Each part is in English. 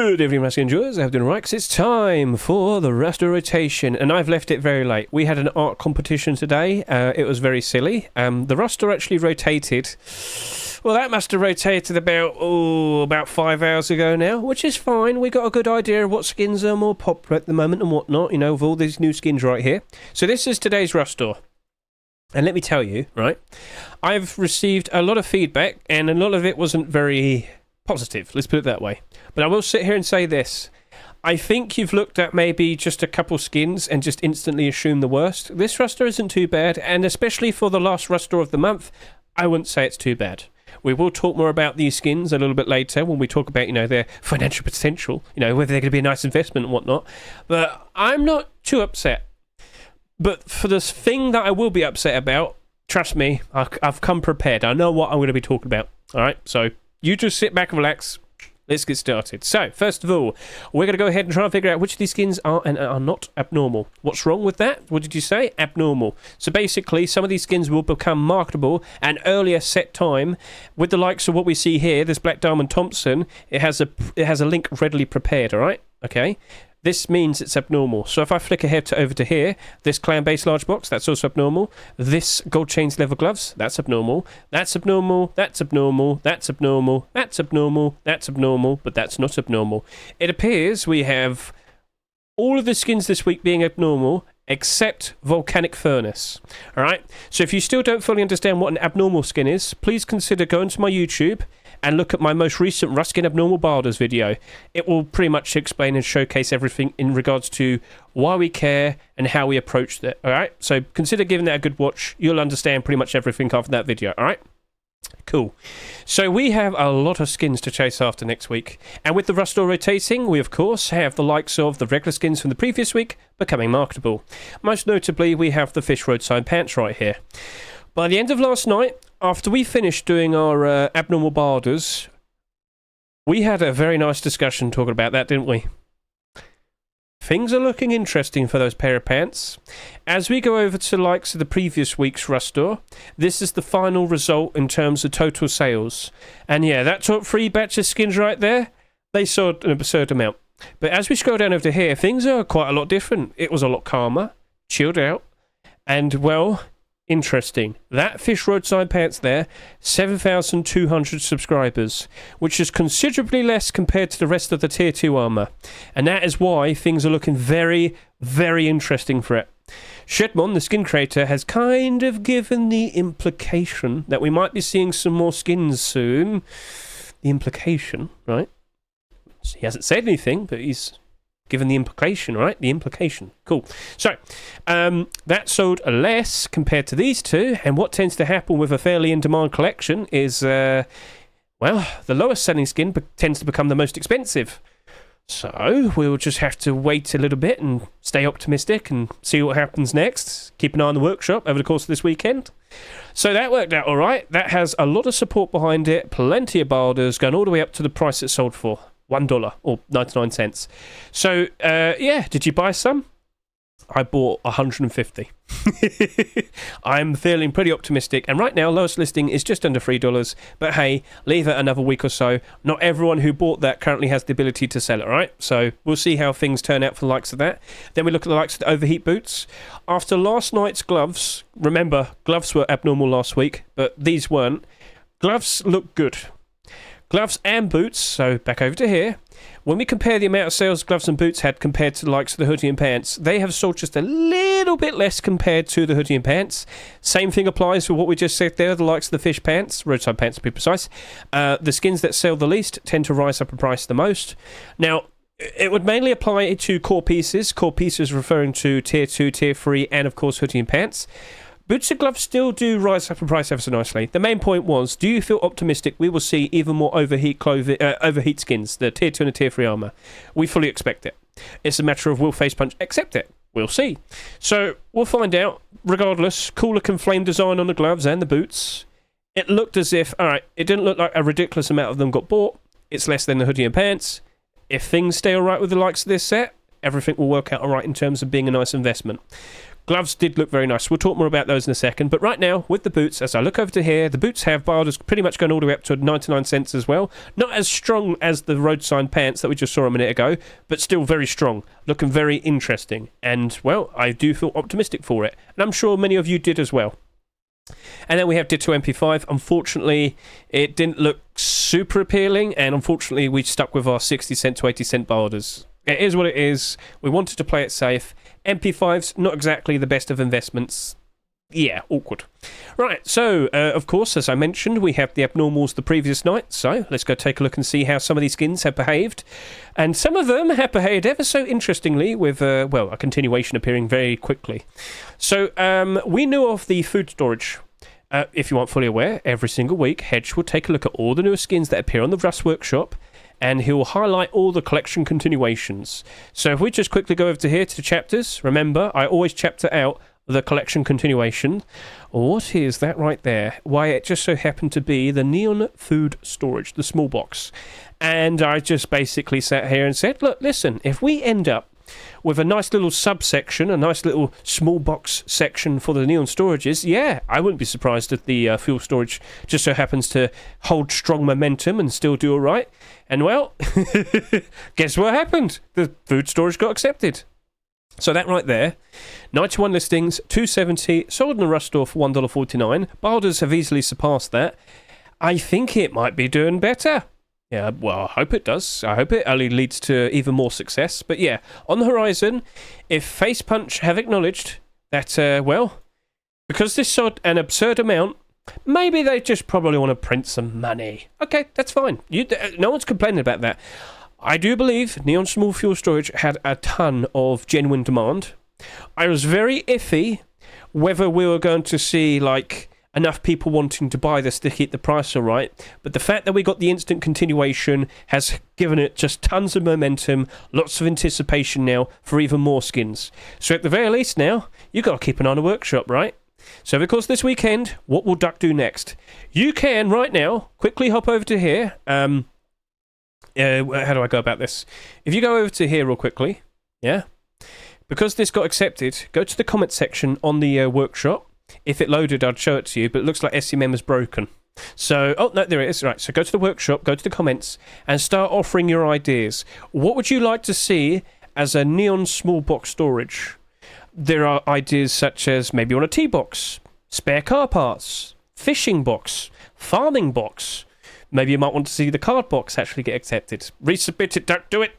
Good evening, Mask enjoyers. I hope you're doing right, 'cause it's time for the Rustor rotation, and I've left it very late. We had an art competition today. It was very silly. The Rustor actually rotated. Well, that must have rotated about 5 hours ago now, which is fine. We got a good idea of what skins are more popular at the moment and whatnot, you know, with all these new skins right here. So this is today's Rustor. And let me tell you, right, I've received a lot of feedback, and a lot of it wasn't very positive, let's put it that way. But I will sit here and say this. I think you've looked at maybe just a couple skins and just instantly assumed the worst. This Rustor isn't too bad, and especially for the last Rustor of the month, I wouldn't say it's too bad. We will talk more about these skins a little bit later when we talk about, you know, their financial potential, you know, whether they're going to be a nice investment and whatnot. But I'm not too upset. But for this thing that I will be upset about, trust me, I've come prepared. I know what I'm going to be talking about. All right, so you just sit back and relax. Let's get started. So, first of all, we're going to go ahead and try and figure out which of these skins are and are not abnormal. What's wrong with that? What did you say? Abnormal. So basically, some of these skins will become marketable at an earlier set time with the likes of what we see here, this Black Diamond Thompson. It has a link readily prepared, all right? Okay. This means it's abnormal. So if I flick ahead over to here, this clan-based large box, that's also abnormal. This gold chains leather gloves, that's abnormal. That's abnormal, that's abnormal, that's abnormal, that's abnormal, that's abnormal, but that's not abnormal. It appears we have all of the skins this week being abnormal, except Volcanic Furnace. Alright, so if you still don't fully understand what an abnormal skin is, please consider going to my YouTube and look at my most recent Ruskin Abnormal Barders video. It will pretty much explain and showcase everything in regards to why we care and how we approach that. Alright, so consider giving that a good watch. You'll understand pretty much everything after that video. Alright? Cool. So we have a lot of skins to chase after next week. And with the Rustor rotating, we of course have the likes of the regular skins from the previous week becoming marketable. Most notably, we have the Fish Roadside Pants right here. By the end of last night, after we finished doing our Abnormal Barders, we had a very nice discussion talking about that, didn't we? Things are looking interesting for those pair of pants. As we go over to the likes of the previous week's Rustor, this is the final result in terms of total sales. And yeah, that top 3 batch of skins right there, they sold an absurd amount. But as we scroll down over to here, things are quite a lot different. It was a lot calmer, chilled out, and well, interesting. That Fish Roadside Pants there, 7,200 subscribers, which is considerably less compared to the rest of the Tier 2 armour. And that is why things are looking very, very interesting for it. Shedmon, the skin creator, has kind of given the implication that we might be seeing some more skins soon. The implication, right? He hasn't said anything, but he's given the implication, right? The implication. Cool. So, that sold less compared to these two, and what tends to happen with a fairly in-demand collection is, well, the lowest selling skin tends to become the most expensive. So, we'll just have to wait a little bit and stay optimistic and see what happens next. Keep an eye on the workshop over the course of this weekend. So that worked out all right. That has a lot of support behind it, plenty of barders, going all the way up to the price it sold for. $1 or 99 cents. So, yeah, did you buy some? I bought 150. I'm feeling pretty optimistic, and right now, lowest listing is just under $3. But hey, leave it another week or so. Not everyone who bought that currently has the ability to sell it, right? So we'll see how things turn out for the likes of that. Then we look at the likes of the overheat boots. After last night's gloves, remember, gloves were abnormal last week, but these weren't. Gloves look good. Gloves and boots, so back over to here. When we compare the amount of sales gloves and boots had compared to the likes of the hoodie and pants, they have sold just a little bit less compared to the hoodie and pants. Same thing applies for what we just said there, the likes of the fish pants, roadside pants to be precise. The skins that sell the least tend to rise up in price the most. Now, it would mainly apply to core pieces referring to Tier 2, Tier 3, and of course hoodie and pants. Boots and gloves still do rise up in price ever so nicely. The main point was, do you feel optimistic we will see even more overheat skins, the Tier 2 and the Tier 3 armour? We fully expect it. It's a matter of will Facepunch accept it? We'll see. So, we'll find out. Regardless, cool looking flame design on the gloves and the boots. It looked as if, alright, it didn't look like a ridiculous amount of them got bought. It's less than the hoodie and pants. If things stay alright with the likes of this set, everything will work out alright in terms of being a nice investment. Gloves did look very nice. We'll talk more about those in a second. But right now, with the boots, as I look over to here, the boots have bars pretty much going all the way up to 99 cents as well. Not as strong as the road sign pants that we just saw a minute ago, but still very strong. Looking very interesting. And, well, I do feel optimistic for it. And I'm sure many of you did as well. And then we have Ditto MP5. Unfortunately, it didn't look super appealing, and unfortunately, we stuck with our 60 cent to 80 cent borders. It is what it is. We wanted to play it safe. MP5's not exactly the best of investments. Yeah, awkward. Right, so, of course, as I mentioned, we have the abnormals the previous night, so let's go take a look and see how some of these skins have behaved. And some of them have behaved ever so interestingly with, well, a continuation appearing very quickly. So, we knew of the food storage. If you aren't fully aware, every single week, Hedge will take a look at all the newer skins that appear on the Rust Workshop, and he'll highlight all the collection continuations. So if we just quickly go over to here to the chapters, remember, I always chapter out the collection continuation. What is that right there? Why, it just so happened to be the Neon Food Storage, the small box. And I just basically sat here and said, look, listen, if we end up with a nice little subsection, a nice little small box section for the neon storages, yeah, I wouldn't be surprised if the fuel storage just so happens to hold strong momentum and still do all right. And well, guess what happened? The food storage got accepted. So that right there, 91 listings, 270, sold in the Rust store for $1.49. Balders have easily surpassed that. I think it might be doing better. Yeah, well, I hope it does. I hope it only leads to even more success. But yeah, on the horizon, if Facepunch have acknowledged that, well, because this sold an absurd amount, maybe they just probably want to print some money. Okay, that's fine. No one's complaining about that. I do believe Neon Small Fuel Storage had a ton of genuine demand. I was very iffy whether we were going to see, like, enough people wanting to buy this to keep the price all right, but the fact that we got the instant continuation has given it just tons of momentum, lots of anticipation now for even more skins. So at the very least now, you've got to keep an eye on the workshop, right? So of course this weekend, what will Duck do next? You can, right now, quickly hop over to here. How do I go about this? If you go over to here real quickly, yeah? Because this got accepted, go to the comment section on the workshop. If it loaded, I'd show it to you, but it looks like SCMM is broken. So, oh, no, there it is. Right, so go to the workshop, go to the comments, and start offering your ideas. What would you like to see as a neon small box storage? There are ideas such as maybe on a tea box, spare car parts, fishing box, farming box. Maybe you might want to see the card box actually get accepted. Resubmit it, don't do it.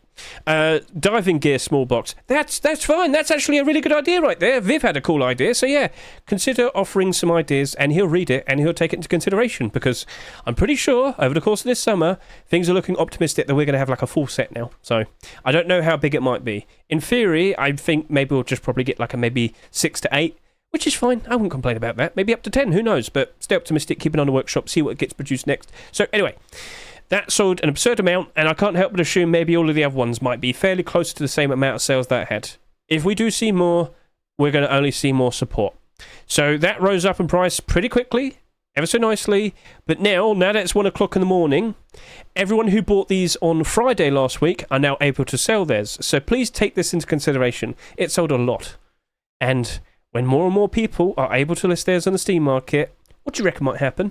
Diving gear small box. That's fine. That's actually a really good idea right there. Viv had a cool idea. So yeah, consider offering some ideas and he'll read it and he'll take it into consideration, because I'm pretty sure over the course of this summer things are looking optimistic that we're going to have like a full set now. So I don't know how big it might be. In theory, I think maybe we'll just probably get like a maybe 6 to 8, which is fine. I wouldn't complain about that. Maybe up to 10, who knows? But stay optimistic, keep it on the workshop, see what gets produced next. So anyway, that sold an absurd amount, and I can't help but assume maybe all of the other ones might be fairly close to the same amount of sales that had. If we do see more, we're going to only see more support. So that rose up in price pretty quickly, ever so nicely, but now that it's 1 o'clock in the morning, everyone who bought these on Friday last week are now able to sell theirs. So please take this into consideration. It sold a lot. And when more and more people are able to list theirs on the Steam market, what do you reckon might happen?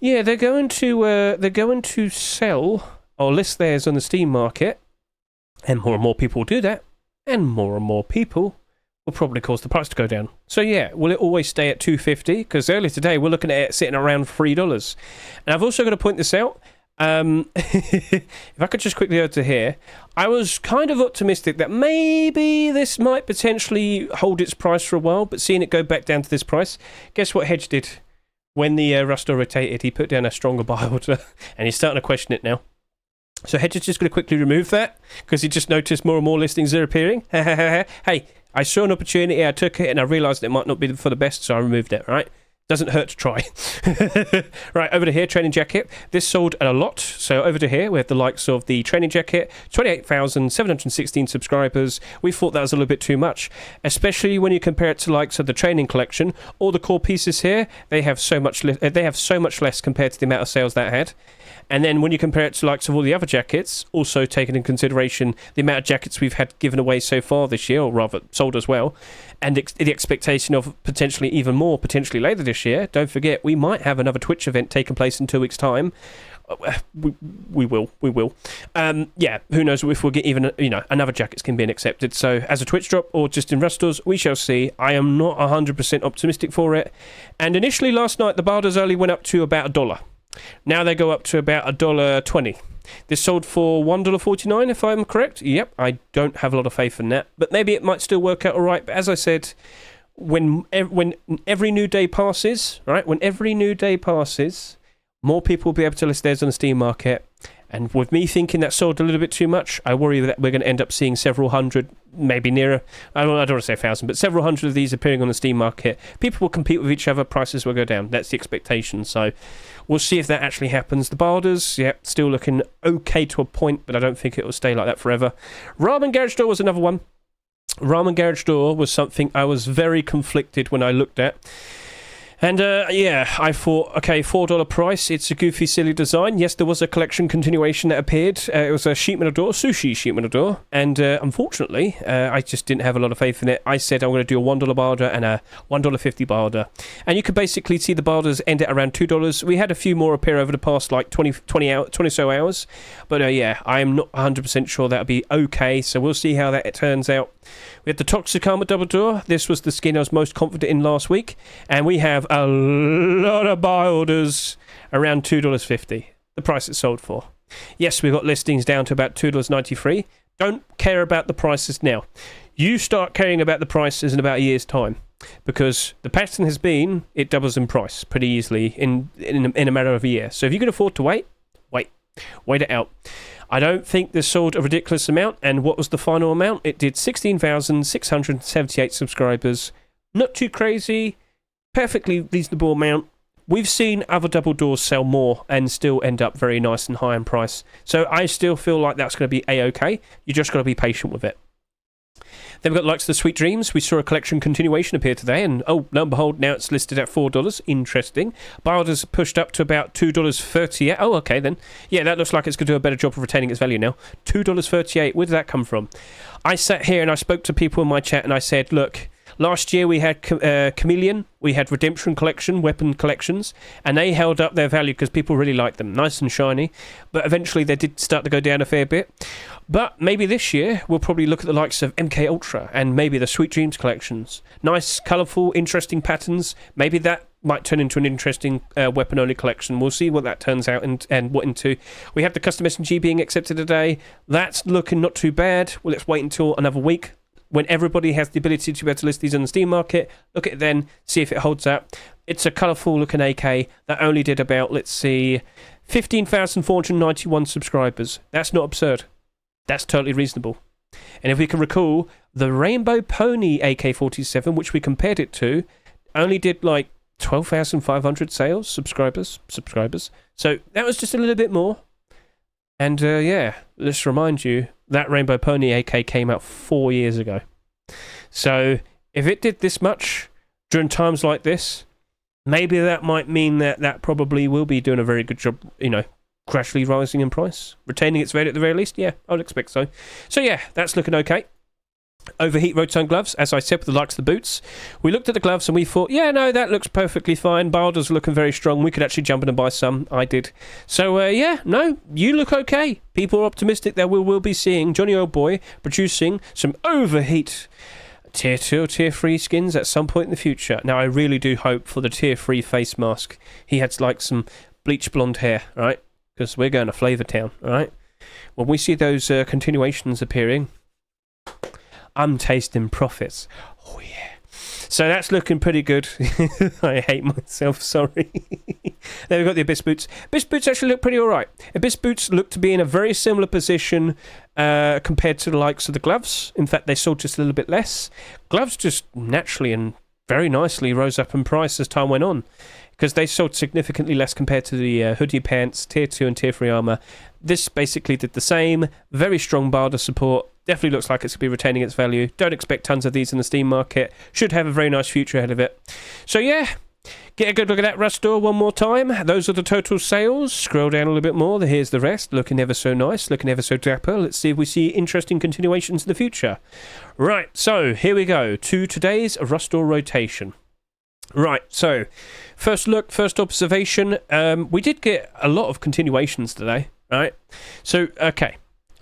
Yeah, they're going to sell or list theirs on the Steam market, and more people will do that, and more people will probably cause the price to go down. So yeah, will it always stay at $2.50? Because earlier today we're looking at it sitting around $3. And I've also got to point this out. If I could just quickly go to here, I was kind of optimistic that maybe this might potentially hold its price for a while, but seeing it go back down to this price, guess what Hedge did? When the Rusto rotated, he put down a stronger buy order, and he's starting to question it now. So Hedge is just going to quickly remove that, because he just noticed more and more listings are appearing. Hey, I saw an opportunity, I took it, and I realised it might not be for the best, so I removed it, right? Doesn't hurt to try. Right, over to here, training jacket. This sold a lot. So over to here, we have the likes of the training jacket, 28,716 subscribers. We thought that was a little bit too much, especially when you compare it to likes of the training collection. All the core pieces here, they have so much less compared to the amount of sales that had. And then when you compare it to likes of all the other jackets, also taking into consideration the amount of jackets we've had given away so far this year, or rather sold as well, and the expectation of potentially even more potentially later this year, don't forget we might have another Twitch event taking place in 2 weeks' time. We will. Yeah, who knows if we'll get even, another jackets can be accepted. So as a Twitch drop or just in restores, we shall see. I am not 100% optimistic for it. And initially last night, the Bardas only went up to about $1. Now they go up to about $1.20. This sold for $1.49, if I'm correct. Yep, I don't have a lot of faith in that. But maybe it might still work out all right. But as I said, when every new day passes, right? When every new day passes, more people will be able to list theirs on the Steam market. And with me thinking that sold a little bit too much, I worry that we're going to end up seeing several hundred, maybe nearer, I don't want to say 1,000, but several hundred of these appearing on the Steam market. People will compete with each other, prices will go down. That's the expectation. So we'll see if that actually happens. The Bardas, yeah, still looking okay to a point, but I don't think it will stay like that forever. Ramen Garage Door was another one. Ramen Garage Door was something I was very conflicted when I looked at. And yeah, I thought, okay, $4 price. It's a goofy, silly design. Yes, there was a collection continuation that appeared. It was a sheet metal door, sushi sheet metal door. And unfortunately, I just didn't have a lot of faith in it. I said I'm going to do a $1 barda and a $1.50 barda. And you could basically see the bardas end at around $2. We had a few more appear over the past like 20 so hours. But yeah, I am not 100% sure that'll be okay. So we'll see how that turns out. We had the Toxic Armor double door. This was the skin I was most confident in last week. And we have a lot of buy orders around $2.50. The price it sold for. Yes, we've got listings down to about $2.93. Don't care about the prices now. You start caring about the prices in about a year's time. Because the pattern has been, it doubles in price pretty easily in a matter of a year. So if you can afford to wait it out. I don't think this sold a ridiculous amount, and what was the final amount? It did 16,678 subscribers. Not too crazy, perfectly reasonable amount. We've seen other double doors sell more and still end up very nice and high in price. So I still feel like that's going to be a-okay. You just got to be patient with it. Then we've got likes of the Sweet Dreams. We saw a collection continuation appear today, and oh, lo and behold, now it's listed at $4. Interesting. Bardas pushed up to about $2.38. Oh, okay then. Yeah, that looks like it's going to do a better job of retaining its value now. $2.38. Where did that come from? I sat here and I spoke to people in my chat and I said, look, last year we had Chameleon, we had Redemption Collection, Weapon Collections, and they held up their value because people really liked them. Nice and shiny. But eventually they did start to go down a fair bit. But maybe this year we'll probably look at the likes of MK Ultra and maybe the Sweet Dreams collections. Nice, colourful, interesting patterns. Maybe that might turn into an interesting weapon-only collection. We'll see what that turns out and what into. We have the custom SMG being accepted today. That's looking not too bad. Well, let's wait until another week when everybody has the ability to be able to list these on the Steam market. Look at it then, see if it holds up. It's a colourful looking AK that only did about, let's see, 15,491 subscribers. That's not absurd. That's totally reasonable. And if we can recall, the Rainbow Pony AK-47, which we compared it to, only did like 12,500 sales, subscribers. So that was just a little bit more. And yeah, let's remind you, that Rainbow Pony AK came out 4 years ago. So if it did this much during times like this, maybe that might mean that probably will be doing a very good job, gradually rising in price, retaining its value at the very least. Yeah, I would expect so. So yeah, that's looking okay. Overheat Rotan gloves, as I said, with the likes of the boots. We looked at the gloves and we thought, yeah, no, that looks perfectly fine. Bardas looking very strong. We could actually jump in and buy some. I did. So yeah, no, you look okay. People are optimistic that we will be seeing Johnny Old Boy producing some overheat Tier 2 or Tier 3 skins at some point in the future. Now, I really do hope for the Tier 3 face mask. He had like some bleach blonde hair, right? Because we're going to Flavor Town, right? When we see those continuations appearing, I'm tasting profits. Oh, yeah. So that's looking pretty good. I hate myself, sorry. There we've got the Abyss Boots. Abyss Boots actually look pretty alright. Abyss Boots look to be in a very similar position compared to the likes of the gloves. In fact, they sold just a little bit less. Gloves just naturally and very nicely rose up in price as time went on, because they sold significantly less compared to the hoodie pants, Tier 2 and Tier 3 armor. This basically did the same. Very strong Barda support. Definitely looks like it's going to be retaining its value. Don't expect tons of these in the Steam market. Should have a very nice future ahead of it. So yeah, Get a good look at that rust store one more time. Those are the total sales. Scroll down a little bit more. Here's the rest. Looking ever so nice. Looking ever so dapper. Let's see if we see interesting continuations in the future. Right, so here we go to today's rust store rotation. Right, so first look, first observation. We did get a lot of continuations today, right? So, okay,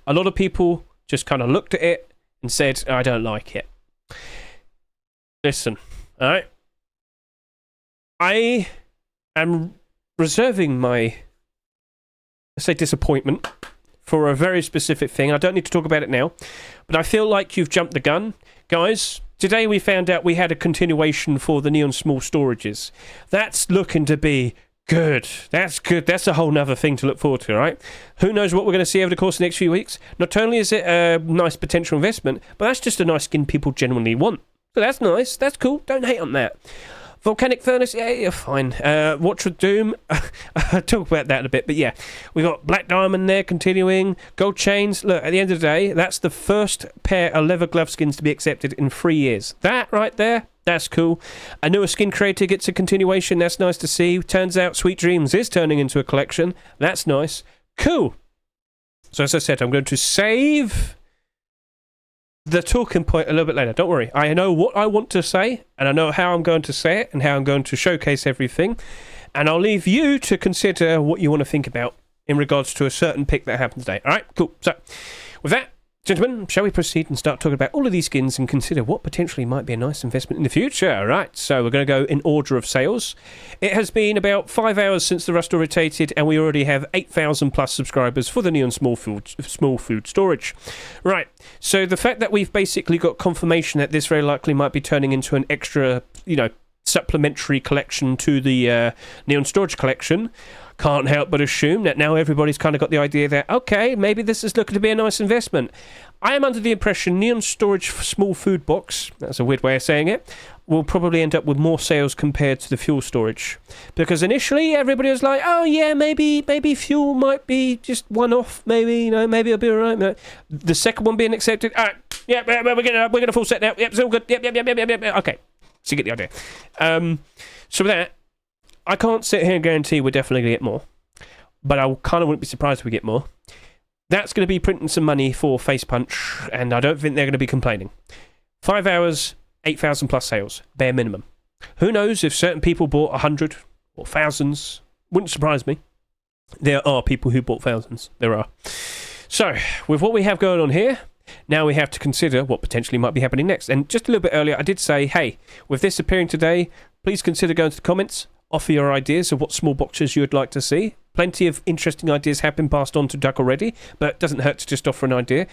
a lot of people just kind of looked at it and said, I don't like it. Listen, all right? I am reserving my, let's say, disappointment for a very specific thing. I don't need to talk about it now, but I feel like you've jumped the gun. Guys, today we found out we had a continuation for the Neon Small Storages. That's looking to be good. That's good. That's a whole nother thing to look forward to, right? Who knows what we're going to see over the course of the next few weeks? Not only is it a nice potential investment, but that's just a nice skin people genuinely want. So that's nice. That's cool. Don't hate on that. Volcanic Furnace, yeah, you're fine. Watch with Doom, I'll talk about that in a bit, but yeah. We got Black Diamond there, continuing. Gold Chains, look, at the end of the day, that's the first pair of leather glove skins to be accepted in 3 years. That right there, that's cool. A newer skin creator gets a continuation, that's nice to see. Turns out Sweet Dreams is turning into a collection. That's nice. Cool. So as I said, I'm going to save the talking point a little bit later. Don't worry. I know what I want to say, and I know how I'm going to say it, and how I'm going to showcase everything. And I'll leave you to consider what you want to think about in regards to a certain pick that happens today. All right, cool. So, with that, gentlemen, shall we proceed and start talking about all of these skins and consider what potentially might be a nice investment in the future? All right, so we're going to go in order of sales. It has been about 5 hours since the rust store rotated, and we already have 8,000 plus subscribers for the Neon Small Food Storage. Right, so the fact that we've basically got confirmation that this very likely might be turning into an extra, supplementary collection to the Neon Storage collection, can't help but assume that now everybody's kind of got the idea that, okay, maybe this is looking to be a nice investment. I am under the impression Neon Storage Small Food Box, that's a weird way of saying it, will probably end up with more sales compared to the fuel storage. Because initially everybody was like, oh yeah, maybe fuel might be just one-off, maybe it'll be alright. The second one being accepted, alright, yeah, we're gonna full set now, yep, it's all good, yep, okay. So you get the idea. So with that, I can't sit here and guarantee we're definitely going to get more, but I kind of wouldn't be surprised if we get more. That's going to be printing some money for Facepunch, and I don't think they're going to be complaining. 5 hours, 8,000 plus sales, bare minimum. Who knows if certain people bought 100 or thousands? Wouldn't surprise me. There are people who bought thousands. There are. So, with what we have going on here, now we have to consider what potentially might be happening next. And just a little bit earlier, I did say, hey, with this appearing today, please consider going to the comments, offer your ideas of what small boxes you would like to see. Plenty of interesting ideas have been passed on to Doug already, but it doesn't hurt to just offer an idea.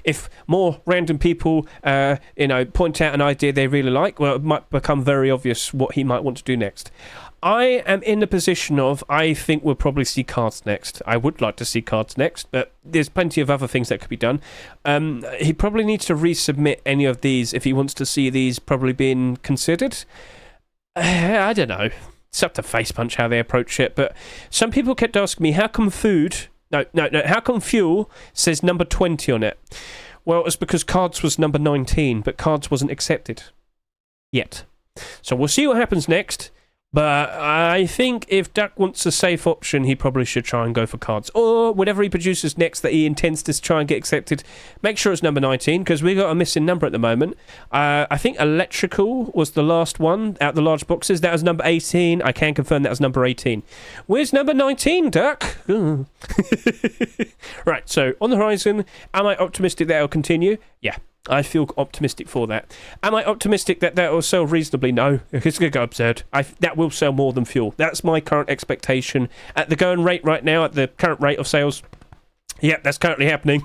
If more random people, point out an idea they really like, well, it might become very obvious what he might want to do next. I am in the position of, I think we'll probably see cards next. I would like to see cards next, but there's plenty of other things that could be done. He probably needs to resubmit any of these if he wants to see these probably being considered. I don't know. It's up to Facepunch how they approach it, but some people kept asking me, how come how come fuel says number 20 on it? Well, it's because cards was number 19, but cards wasn't accepted yet. So we'll see what happens next. But I think if Duck wants a safe option, he probably should try and go for cards. Or whatever he produces next that he intends to try and get accepted, make sure it's number 19, because we got a missing number at the moment. I think Electrical was the last one out the large boxes. That was number 18. I can confirm that was number 18. Where's number 19, Duck? Right, so on the horizon, am I optimistic that it'll continue? Yeah. I feel optimistic for that. Am I optimistic that will sell reasonably? No, it's going to go absurd. That will sell more than fuel. That's my current expectation. At the going rate right now, at the current rate of sales, yep, that's currently happening.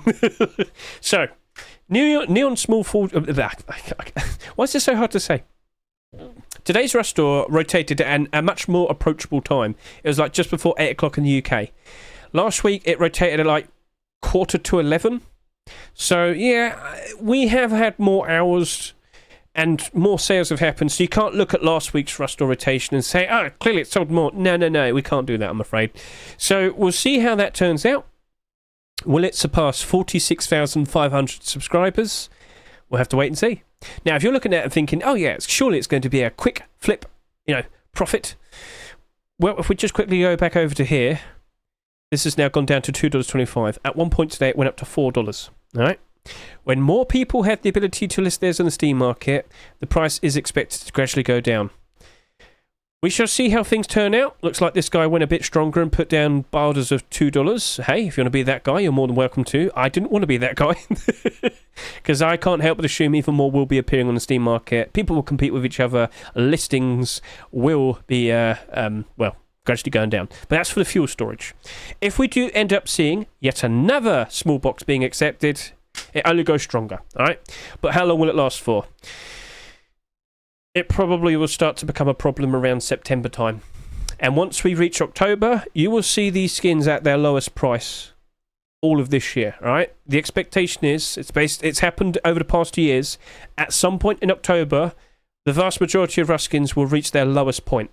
So, Neon Small Food... Why is this so hard to say? Today's rust store rotated at a much more approachable time. It was like just before 8 o'clock in the UK. Last week, it rotated at like 11:15. So, yeah, we have had more hours and more sales have happened, so you can't look at last week's rust store rotation and say, oh, clearly it sold more. No, we can't do that, I'm afraid. So, we'll see how that turns out. Will it surpass 46,500 subscribers? We'll have to wait and see. Now, if you're looking at it and thinking, oh, yeah, surely it's going to be a quick flip, profit. Well, if we just quickly go back over to here, this has now gone down to $2.25. At one point today, it went up to $4. All right. When more people have the ability to list theirs on the Steam market, the price is expected to gradually go down. We shall see how things turn out. Looks like this guy went a bit stronger and put down borders of $2. Hey, if you want to be that guy, you're more than welcome to. I didn't want to be that guy because I can't help but assume even more will be appearing on the Steam market. People will compete with each other. Listings will be, gradually going down. But that's for the fuel storage. If we do end up seeing yet another small box being accepted, it only goes stronger, all right? But how long will it last for? It probably will start to become a problem around September time. And once we reach October, you will see these skins at their lowest price all of this year, all right? The expectation is, it's happened over the past years, at some point in October, the vast majority of Rust skins will reach their lowest point.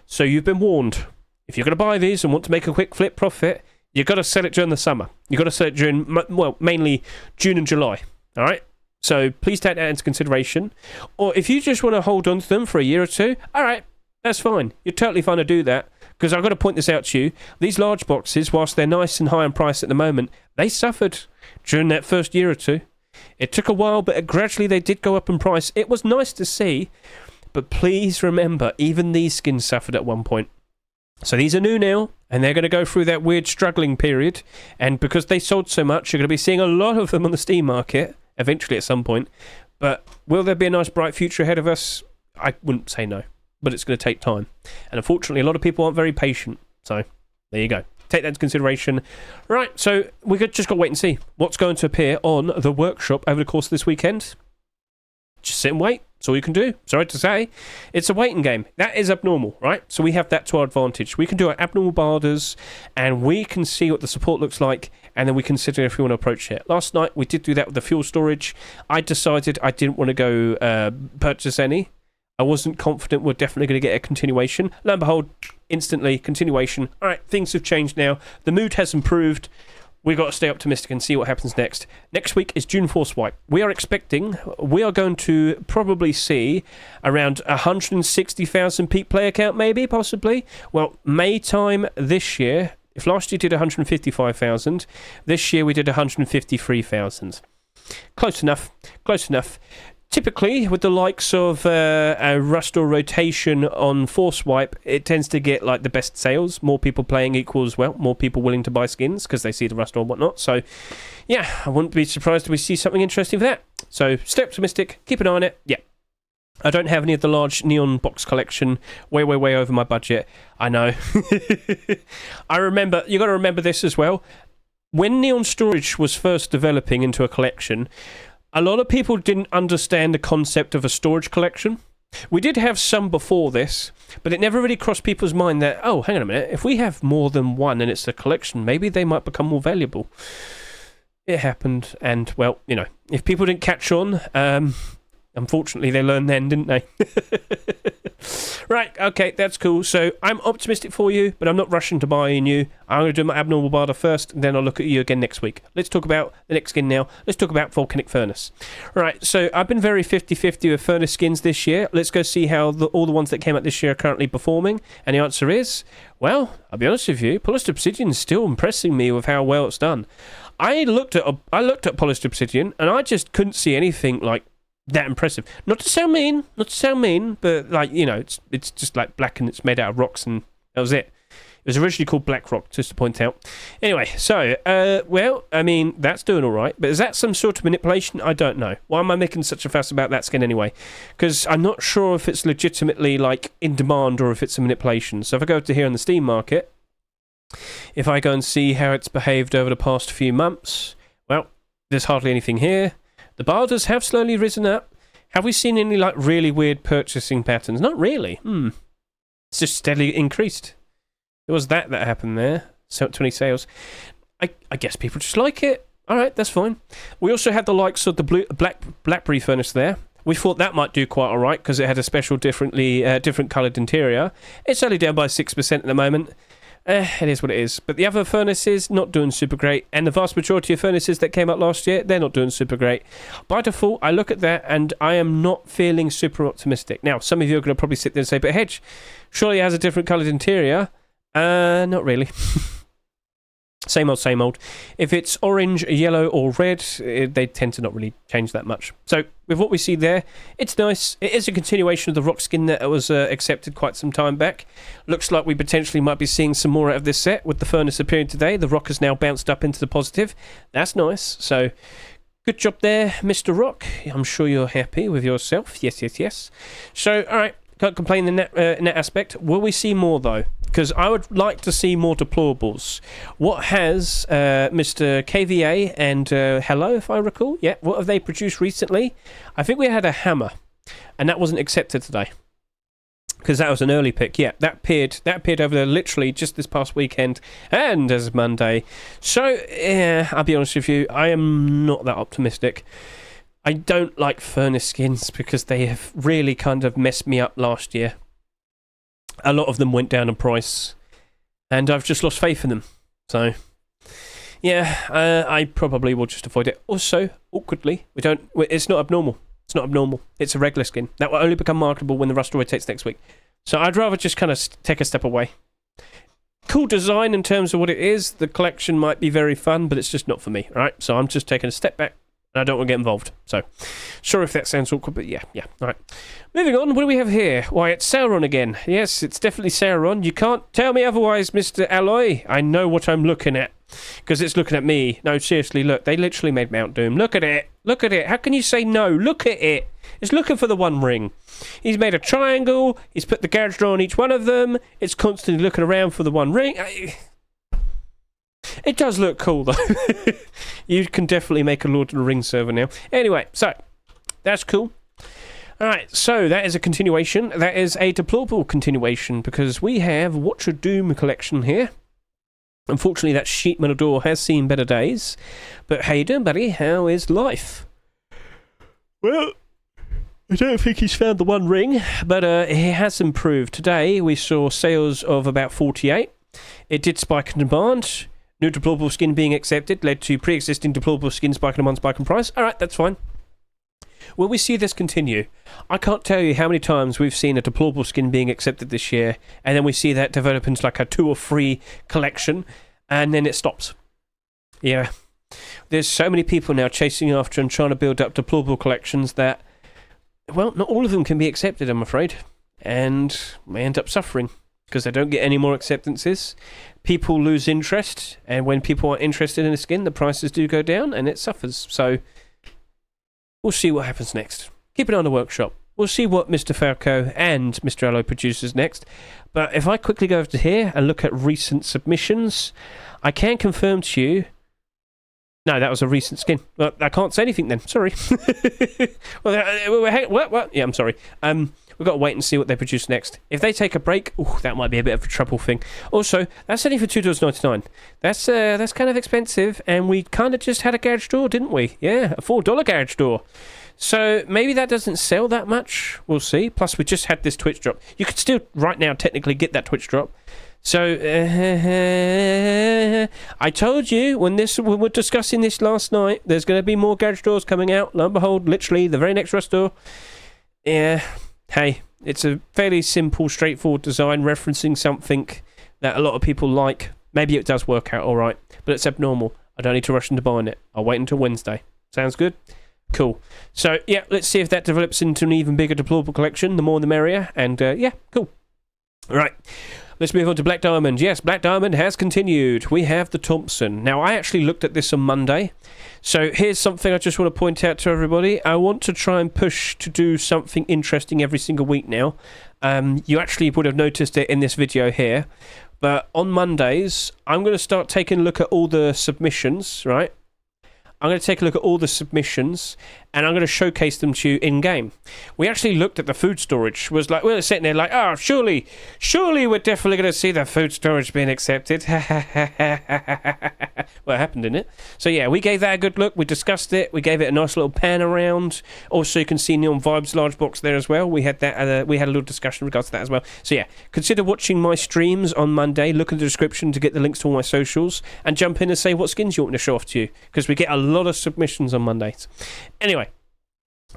So you've been warned. If you're going to buy these and want to make a quick flip profit, you've got to sell it during the summer. You've got to sell it during, well, mainly June and July, all right? So please take that into consideration. Or if you just want to hold on to them for a year or two, all right, that's fine. You're totally fine to do that. Because I've got to point this out to you. These large boxes, whilst they're nice and high in price at the moment, they suffered during that first year or two. It took a while, but gradually they did go up in price. It was nice to see. But please remember, even these skins suffered at one point. So these are new now, and they're going to go through that weird struggling period. And because they sold so much, you're going to be seeing a lot of them on the Steam market. Eventually at some point. But will there be a nice bright future ahead of us? I wouldn't say no, but it's going to take time. And unfortunately, a lot of people aren't very patient. So there you go. Take that into consideration. Right, so we just got to wait and see what's going to appear on the workshop over the course of this weekend. Just sit and wait. That's all you can do. Sorry to say. It's a waiting game. That is abnormal, right? So we have that to our advantage. We can do our abnormal barders, and we can see what the support looks like, and then we consider if we want to approach it. Last night, we did do that with the fuel storage. I decided I didn't want to go purchase any. I wasn't confident we're definitely going to get a continuation. Lo and behold, instantly, continuation. All right, things have changed now. The mood has improved. We've got to stay optimistic and see what happens next. Next week is June Forcewipe. We are going to probably see around 160,000 peak player count, maybe, possibly. Well, May time this year, if last year did 155,000, this year we did 153,000. Close enough. Typically, with the likes of a Rust or rotation on Forcewipe, it tends to get like the best sales. More people playing equals, well, more people willing to buy skins because they see the Rust or whatnot. So, yeah, I wouldn't be surprised if we see something interesting for that. So, stay optimistic, keep an eye on it. Yeah. I don't have any of the large neon box collection. Way over my budget. I know. I remember, you got to remember this as well. When neon storage was first developing into a collection, a lot of people didn't understand the concept of a storage collection. We did have some before this, but it never really crossed people's mind that, oh, hang on a minute, if we have more than one and it's a collection, maybe they might become more valuable. It happened, and, well, you know, if people didn't catch on, unfortunately they learned then, didn't they? Right, okay, that's cool. So I'm optimistic for you, but I'm not rushing to buy you. I'm going to do my abnormal barter first, and then I'll look at you again next week. Let's talk about the next skin now. Let's talk about Volcanic Furnace. Right, so I've been very 50-50 with Furnace skins this year. Let's go see how all the ones that came out this year are currently performing. And the answer is, well, I'll be honest with you, Polished Obsidian is still impressing me with how well it's done. I looked at Polished Obsidian, and I just couldn't see anything like that impressive. Not to sound mean, but like, you know, it's just like black and it's made out of rocks, and that was it. It was originally called Black Rock, just to point out. Anyway, so, well, I mean, that's doing all right, but is that some sort of manipulation? I don't know. Why am I making such a fuss about that skin anyway? Because I'm not sure if it's legitimately, like, in demand or if it's a manipulation. So if I go to here on the Steam market, if I go and see how it's behaved over the past few months, well, there's hardly anything here. The barders have slowly risen up. Have we seen any, like, really weird purchasing patterns? Not really. It's just steadily increased. It was that happened there. So 20 sales. I guess people just like it. All right, that's fine. We also had the likes of the Blackberry Furnace there. We thought that might do quite all right because it had a special different coloured interior. It's only down by 6% at the moment. It is what it is. But the other furnaces, not doing super great. And the vast majority of furnaces that came out last year, they're not doing super great. By default, I look at that and I am not feeling super optimistic. Now, some of you are going to probably sit there and say, but Hedge, surely it has a different coloured interior. Not really. Same old, same old. If it's orange, yellow, or red, they tend to not really change that much. So, with what we see there, it's nice. It is a continuation of the rock skin that was accepted quite some time back. Looks like we potentially might be seeing some more out of this set with the furnace appearing today. The rock has now bounced up into the positive. That's nice. So, good job there, Mr. Rock. I'm sure you're happy with yourself. Yes, yes, yes. So, alright. Can't complain in that aspect. Will we see more, though? Because I would like to see more deplorables. What has Mr. KVA and Hello, if I recall? Yeah, what have they produced recently? I think we had a hammer, and that wasn't accepted today. Because that was an early pick. Yeah, that appeared over there literally just this past weekend, and as Monday. So, yeah, I'll be honest with you, I am not that optimistic. I don't like furnace skins because they have really kind of messed me up last year. A lot of them went down in price, and I've just lost faith in them. So, yeah, I probably will just avoid it. Also, awkwardly, it's not abnormal. It's not abnormal. It's a regular skin. That will only become marketable when the Rust rotates next week. So I'd rather just kind of take a step away. Cool design in terms of what it is. The collection might be very fun, but it's just not for me, right? So I'm just taking a step back. I don't want to get involved. So, sorry if that sounds awkward, but yeah. All right. Moving on, what do we have here? Why, it's Sauron again. Yes, it's definitely Sauron. You can't tell me otherwise, Mr. Alloy. I know what I'm looking at. Because it's looking at me. No, seriously, look. They literally made Mount Doom. Look at it. Look at it. How can you say no? Look at it. It's looking for the one ring. He's made a triangle. He's put the garage door on each one of them. It's constantly looking around for the one ring. It does look cool, though. You can definitely make a Lord of the Rings server now. Anyway, so, that's cool. Alright, so that is a continuation. That is a deplorable continuation, because we have Watcher Doom collection here. Unfortunately, that sheet metal door has seen better days. But hey, doing, buddy, how is life? Well, I don't think he's found the one ring, but he has improved. Today, we saw sales of about 48. It did spike in demand. New deplorable skin being accepted led to pre-existing deplorable skin spiking demand, spike in price. Alright, that's fine. Will we see this continue? I can't tell you how many times we've seen a deplorable skin being accepted this year, and then we see that develop into like a 2 or 3 collection, and then it stops. Yeah. There's so many people now chasing after and trying to build up deplorable collections that, well, not all of them can be accepted, I'm afraid. And may end up suffering, because they don't get any more acceptances. People lose interest, and when people aren't interested in a skin, the prices do go down, and it suffers. So, we'll see what happens next. Keep it on the workshop. We'll see what Mr. Falco and Mr. Allo produces next. But if I quickly go over to here and look at recent submissions, I can confirm to you... No, that was a recent skin. Well, I can't say anything then. Sorry. What? Yeah, I'm sorry. We've got to wait and see what they produce next. If they take a break, ooh, that might be a bit of a trouble thing. Also, that's only for $2.99. That's kind of expensive, and we kind of just had a garage door, didn't we? Yeah, a $4 garage door. So maybe that doesn't sell that much. We'll see. Plus, we just had this Twitch drop. You could still, right now, technically get that Twitch drop. So, I told you when we were discussing this last night, there's going to be more garage doors coming out. Lo and behold, literally, the very next Rust door. Yeah. Hey, it's a fairly simple, straightforward design referencing something that a lot of people like. Maybe it does work out alright, but it's abnormal. I don't need to rush into buying it. I'll wait until Wednesday. Sounds good? Cool. So, yeah, let's see if that develops into an even bigger deplorable collection. The more the merrier. And, yeah, cool. Right. Let's move on to Black Diamond. Yes, Black Diamond has continued. We have the Thompson. Now, I actually looked at this on Monday. So here's something I just want to point out to everybody. I want to try and push to do something interesting every single week now. You actually would have noticed it in this video here. But on Mondays, I'm going to start taking a look at all the submissions, right? I'm going to take a look at all the submissions, and I'm going to showcase them to you in-game. We actually looked at the food storage. We were sitting there like, oh, surely we're definitely going to see the food storage being accepted. Well, it happened, didn't it? So, yeah, we gave that a good look. We discussed it. We gave it a nice little pan around. Also, you can see Neon Vibes large box there as well. We had that. We had a little discussion in regards to that as well. So, yeah, consider watching my streams on Monday. Look in the description to get the links to all my socials, and jump in and say what skins you want me to show off to you, because we get a lot of submissions on Mondays. Anyway,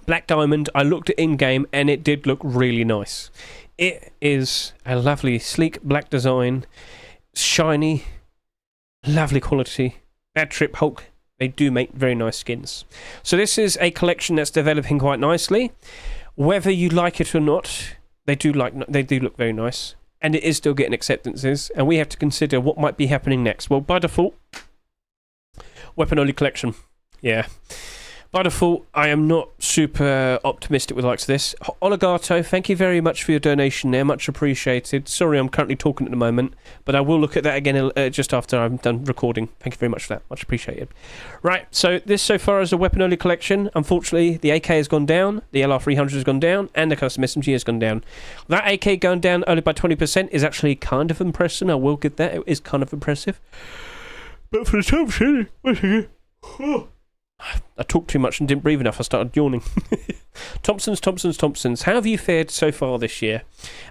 Black Diamond, I looked at in-game and it did look really nice. It is a lovely, sleek black design, shiny, lovely quality. Bad Trip Hulk, they do make very nice skins. So this is a collection that's developing quite nicely. Whether you like it or not, they do look very nice. And it is still getting acceptances, and we have to consider what might be happening next. Well, by default, weapon-only collection. Yeah. By default, I am not super optimistic with the likes of this. Oligato, thank you very much for your donation there. Much appreciated. Sorry, I'm currently talking at the moment, but I will look at that again just after I'm done recording. Thank you very much for that. Much appreciated. Right, so this so far is a weapon-only collection. Unfortunately, the AK has gone down, the LR300 has gone down, and the custom SMG has gone down. That AK going down only by 20% is actually kind of impressive. I will get that. It is kind of impressive. But for the Thompson, once again... I talked too much and didn't breathe enough. I started yawning. Thompsons. How have you fared so far this year?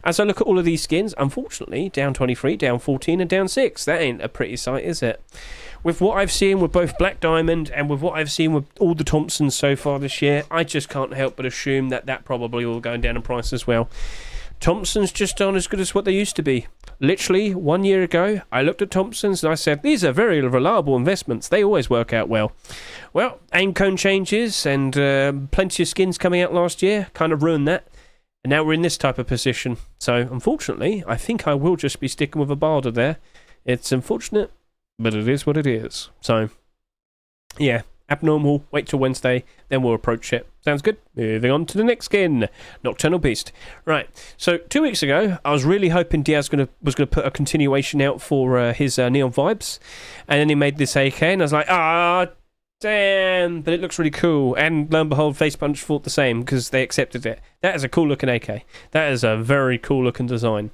As I look at all of these skins, unfortunately, down 23, down 14, and down 6. That ain't a pretty sight, is it? With what I've seen with both Black Diamond and with what I've seen with all the Thompsons so far this year, I just can't help but assume that probably all going down in price as well. Thompsons just aren't as good as what they used to be. Literally, 1 year ago, I looked at Thompsons and I said, these are very reliable investments. They always work out well. Well, aim cone changes and plenty of skins coming out last year kind of ruined that. And now we're in this type of position. So, unfortunately, I think I will just be sticking with a Barda there. It's unfortunate, but it is what it is. So, yeah. Abnormal, wait till Wednesday, then we'll approach it. Sounds good? Moving on to the next skin, Nocturnal Beast. Right, so 2 weeks ago, I was really hoping Diaz was going to put a continuation out for his Neon Vibes, and then he made this AK, and I was like, damn, but it looks really cool. And lo and behold, Facepunch thought the same, because they accepted it. That is a cool looking AK. That is a very cool looking design.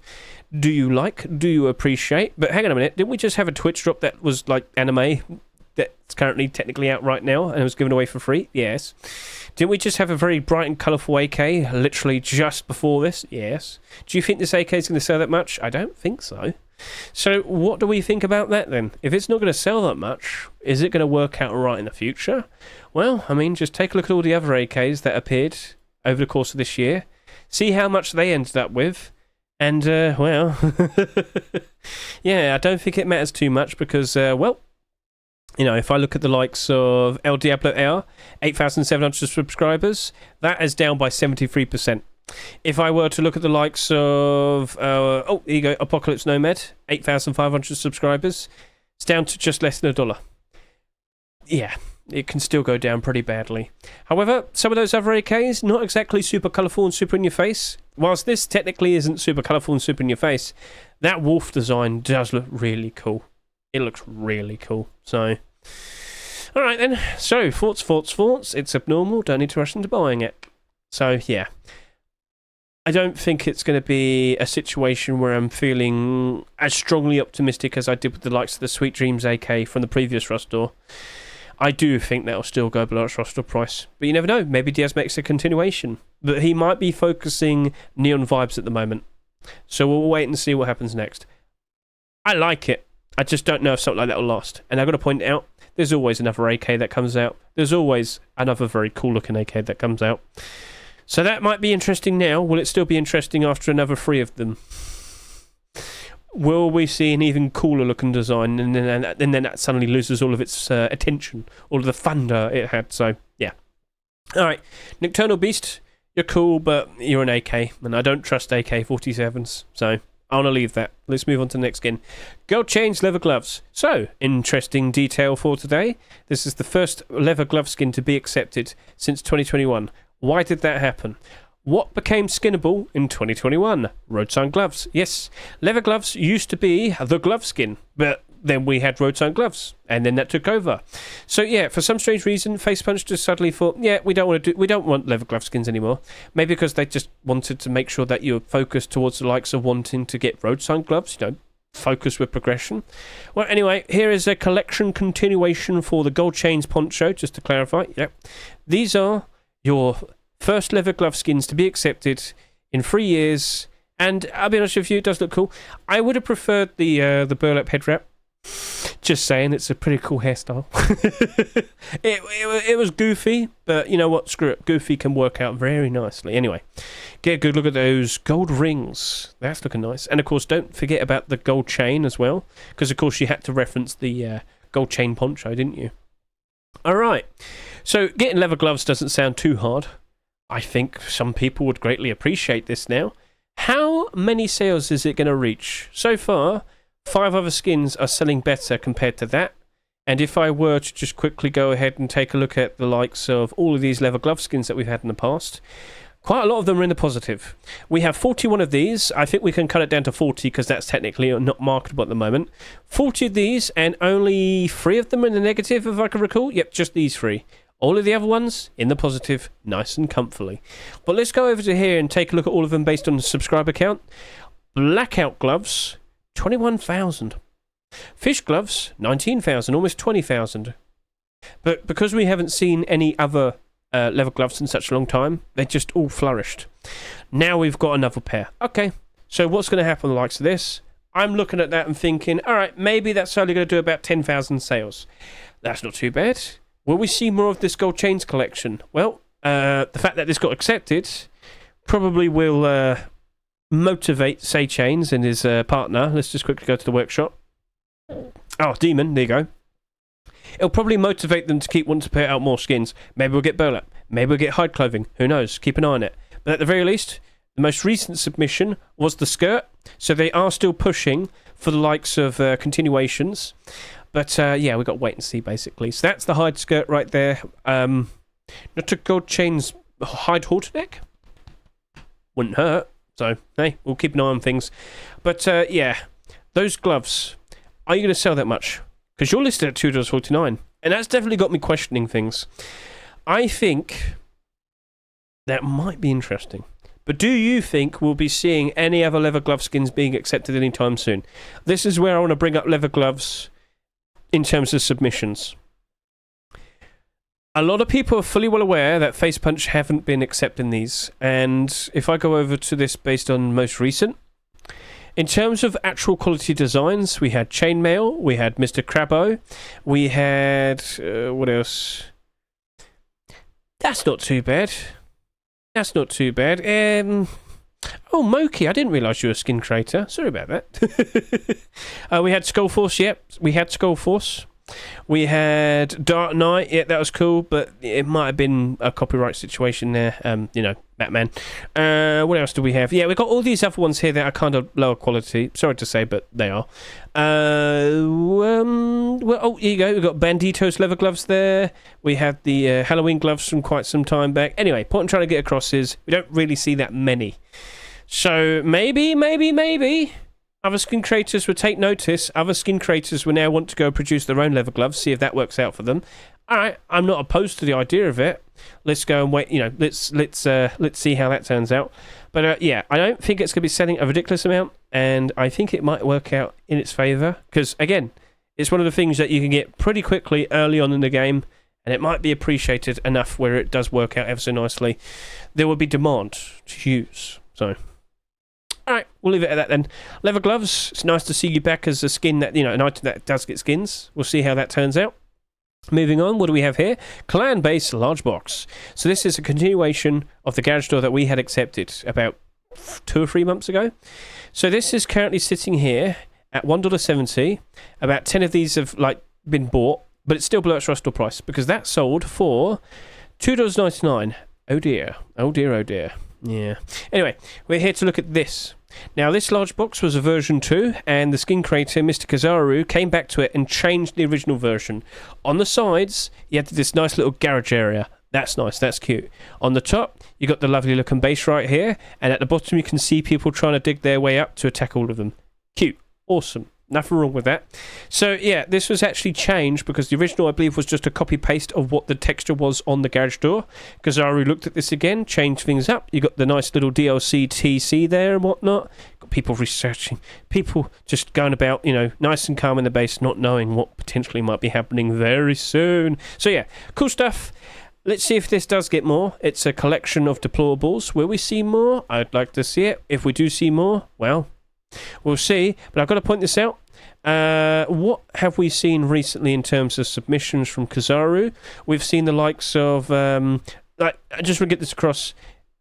Do you like? Do you appreciate? But hang on a minute, didn't we just have a Twitch drop that was like anime? That's currently technically out right now and was given away for free? Yes. Didn't we just have a very bright and colourful AK literally just before this? Yes. Do you think this AK is going to sell that much? I don't think so. So what do we think about that then? If it's not going to sell that much, is it going to work out right in the future? Well, I mean, just take a look at all the other AKs that appeared over the course of this year. See how much they ended up with. And, well, yeah, I don't think it matters too much because, well, you know, if I look at the likes of El Diablo AR, 8,700 subscribers, that is down by 73%. If I were to look at the likes of, here you go, Apocalypse Nomad, 8,500 subscribers, it's down to just less than $1. Yeah, it can still go down pretty badly. However, some of those other AKs, not exactly super colourful and super in your face. Whilst this technically isn't super colourful and super in your face, that wolf design does look really cool. It looks really cool. So, alright then. So, thoughts. It's abnormal. Don't need to rush into buying it. So, yeah. I don't think it's going to be a situation where I'm feeling as strongly optimistic as I did with the likes of the Sweet Dreams AK from the previous Rustor. I do think that'll still go below its Rustor price. But you never know. Maybe Diaz makes a continuation. But he might be focusing Neon Vibes at the moment. So we'll wait and see what happens next. I like it. I just don't know if something like that will last. And I've got to point out, there's always another AK that comes out. There's always another very cool looking AK that comes out. So that might be interesting now. Will it still be interesting after another 3 of them? Will we see an even cooler looking design and then that suddenly loses all of its attention, all of the thunder it had? So, yeah. Alright, Nocturnal Beast, you're cool, but you're an AK, and I don't trust AK-47s, so I want to leave that. Let's move on to the next skin. Gold Chains Leather Gloves. So, interesting detail for today. This is the first leather glove skin to be accepted since 2021. Why did that happen? What became skinnable in 2021? Road sign gloves. Yes, leather gloves used to be the glove skin, but then we had road sign gloves, and then that took over. So yeah, for some strange reason, Facepunch just suddenly thought, yeah, we don't want leather glove skins anymore. Maybe because they just wanted to make sure that you're focused towards the likes of wanting to get road sign gloves, focus with progression. Well, anyway, here is a collection continuation for the gold chains Poncho, just to clarify. Yep, these are your first leather glove skins to be accepted in 3 years. And I'll be honest with you, it does look cool. I would have preferred the burlap head wrap. Just saying, it's a pretty cool hairstyle. it was goofy, but you know what? Screw it. Goofy can work out very nicely. Anyway, get a good look at those gold rings. That's looking nice. And of course, don't forget about the gold chain as well, because of course you had to reference the gold chain Poncho, didn't you? All right. So getting leather gloves doesn't sound too hard. I think some people would greatly appreciate this now. How many sales is it going to reach? So far, 5 other skins are selling better compared to that. And if I were to just quickly go ahead and take a look at the likes of all of these leather glove skins that we've had in the past, quite a lot of them are in the positive. We have 41 of these. I think we can cut it down to 40 because that's technically not marketable at the moment. 40 of these, and only 3 of them are in the negative, if I can recall. Yep, just these 3. All of the other ones in the positive, nice and comfortably. But let's go over to here and take a look at all of them based on the subscriber count. Blackout gloves, 21,000. Fish gloves, 19,000, almost 20,000. But because we haven't seen any other leather gloves in such a long time, they just all flourished. Now we've got another pair. Okay, so what's going to happen with the likes of this? I'm looking at that and thinking, all right, maybe that's only going to do about 10,000 sales. That's not too bad. Will we see more of this gold chains collection? Well, the fact that this got accepted probably will motivate Say Chains and his partner. Let's just quickly go to the workshop. Oh, Demon, there you go. It'll probably motivate them to keep wanting to put out more skins. Maybe we'll get burlap. Maybe we'll get hide clothing. Who knows? Keep an eye on it. But at the very least, the most recent submission was the skirt. So they are still pushing for the likes of continuations. But yeah, we've got to wait and see, basically. So that's the hide skirt right there. Not a gold chains hide halter neck. Wouldn't hurt. So, hey, we'll keep an eye on things. But yeah, those gloves, are you going to sell that much? Because you're listed at $2.49. And that's definitely got me questioning things. I think that might be interesting. But do you think we'll be seeing any other leather glove skins being accepted anytime soon? This is where I want to bring up leather gloves in terms of submissions. A lot of people are fully well aware that Facepunch haven't been accepting these, and if I go over to this based on most recent, in terms of actual quality designs, we had Chainmail, we had Mr. Crabbo, we had what else? That's not too bad. That's not too bad. Oh, Moki, I didn't realise you were a skin creator. Sorry about that. We had Skullforce, yep. We had Skullforce. We had Dark Knight, yeah, that was cool, but it might have been a copyright situation there. Batman. What else do we have? Yeah, we've got all these other ones here that are kind of lower quality. Sorry to say, but they are. Well, oh, here you go. We've got Bandito's leather gloves there. We had the Halloween gloves from quite some time back. Anyway, point I'm trying to get across is we don't really see that many. So maybe other skin creators would take notice. Other skin creators will now want to go produce their own leather gloves, see if that works out for them. All right, I'm not opposed to the idea of it. Let's go and wait. Let's see how that turns out. But yeah, I don't think it's going to be selling a ridiculous amount, and I think it might work out in its favour because again, it's one of the things that you can get pretty quickly early on in the game, and it might be appreciated enough where it does work out ever so nicely. There will be demand to use. So. Alright, we'll leave it at that then. Leather gloves, it's nice to see you back as a skin that, an item that does get skins. We'll see how that turns out. Moving on, what do we have here? Clan base large box. So this is a continuation of the garage door that we had accepted about 2 or 3 months ago. So this is currently sitting here at $1.70. About 10 of these have been bought, but it's still below its rust price because that sold for $2.99. Oh dear, oh dear, oh dear. Yeah. Anyway, we're here to look at this. Now, this large box was a version 2, and the skin creator, Mr. Kazaru, came back to it and changed the original version. On the sides, you had this nice little garage area. That's nice, that's cute. On the top, you got the lovely looking base right here, and at the bottom you can see people trying to dig their way up to attack all of them. Cute. Awesome. Nothing wrong with that. So, yeah, this was actually changed because the original, I believe, was just a copy-paste of what the texture was on the garage door. Gazaru looked at this again, changed things up. You got the nice little DLC TC there and whatnot. Got people researching. People just going about, nice and calm in the base, not knowing what potentially might be happening very soon. So, yeah, cool stuff. Let's see if this does get more. It's a collection of deplorables. Will we see more? I'd like to see it. If we do see more, well, we'll see. But I've got to point this out. What have we seen recently in terms of submissions from Gazaru? We've seen the likes of... I just want to get this across.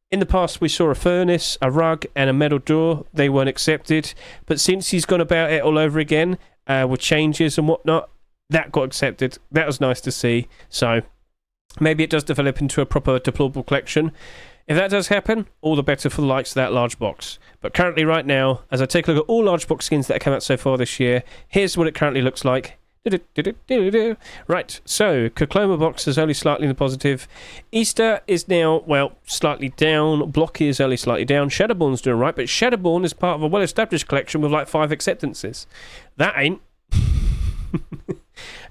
In the past, we saw a furnace, a rug, and a metal door. They weren't accepted. But since he's gone about it all over again, with changes and whatnot, that got accepted. That was nice to see. So... maybe it does develop into a proper deplorable collection. If that does happen, all the better for the likes of that large box. But currently, right now, as I take a look at all large box skins that have come out so far this year, here's what it currently looks like. Right, so Kokloma box is only slightly in the positive. Easter is now, well, slightly down. Blocky is only slightly down. Shadowborn's doing right, but Shadowborn is part of a well-established collection with like 5 acceptances. That ain't.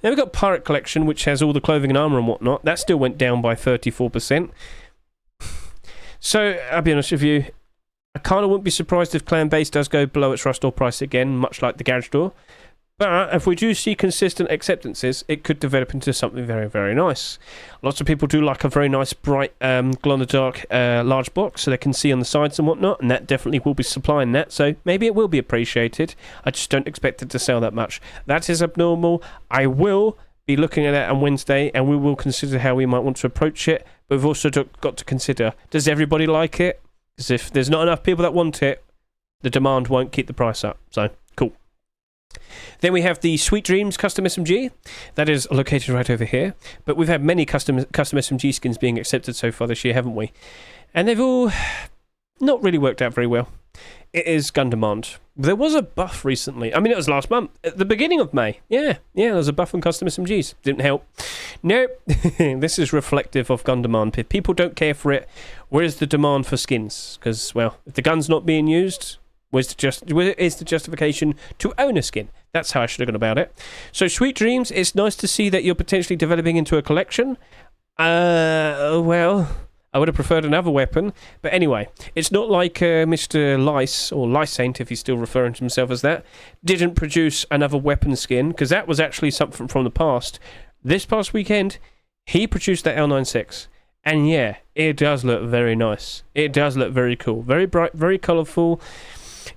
Then we've got Pirate Collection, which has all the clothing and armour and whatnot. That still went down by 34%. So, I'll be honest with you, I kind of wouldn't be surprised if Clan Base does go below its Rust Door price again, much like the Garage Door. But if we do see consistent acceptances, it could develop into something very, very nice. Lots of people do like a very nice, bright, glow-in-the-dark large box, so they can see on the sides and whatnot, and that definitely will be supplying that, so maybe it will be appreciated. I just don't expect it to sell that much. That is abnormal. I will be looking at that on Wednesday, and we will consider how we might want to approach it, but we've also got to consider, does everybody like it? Because if there's not enough people that want it, the demand won't keep the price up, so cool. Then we have the Sweet Dreams Custom SMG. That is located right over here. But we've had many custom SMG skins being accepted so far this year, haven't we? And they've all not really worked out very well. It is gun demand. There was a buff recently. I mean, it was last month, at the beginning of May. Yeah, there was a buff on custom SMGs. Didn't help. Nope. This is reflective of gun demand. If people don't care for it, where's the demand for skins? Because, well, if the gun's not being used... where is the justification to own a skin? That's how I should have gone about it. So, Sweet Dreams, it's nice to see that you're potentially developing into a collection. Well, I would have preferred another weapon. But anyway, it's not like Mr. Lice, or Lysaint, if he's still referring to himself as that, didn't produce another weapon skin, because that was actually something from the past. This past weekend, he produced that L96. And yeah, it does look very nice. It does look very cool. Very bright, very colourful.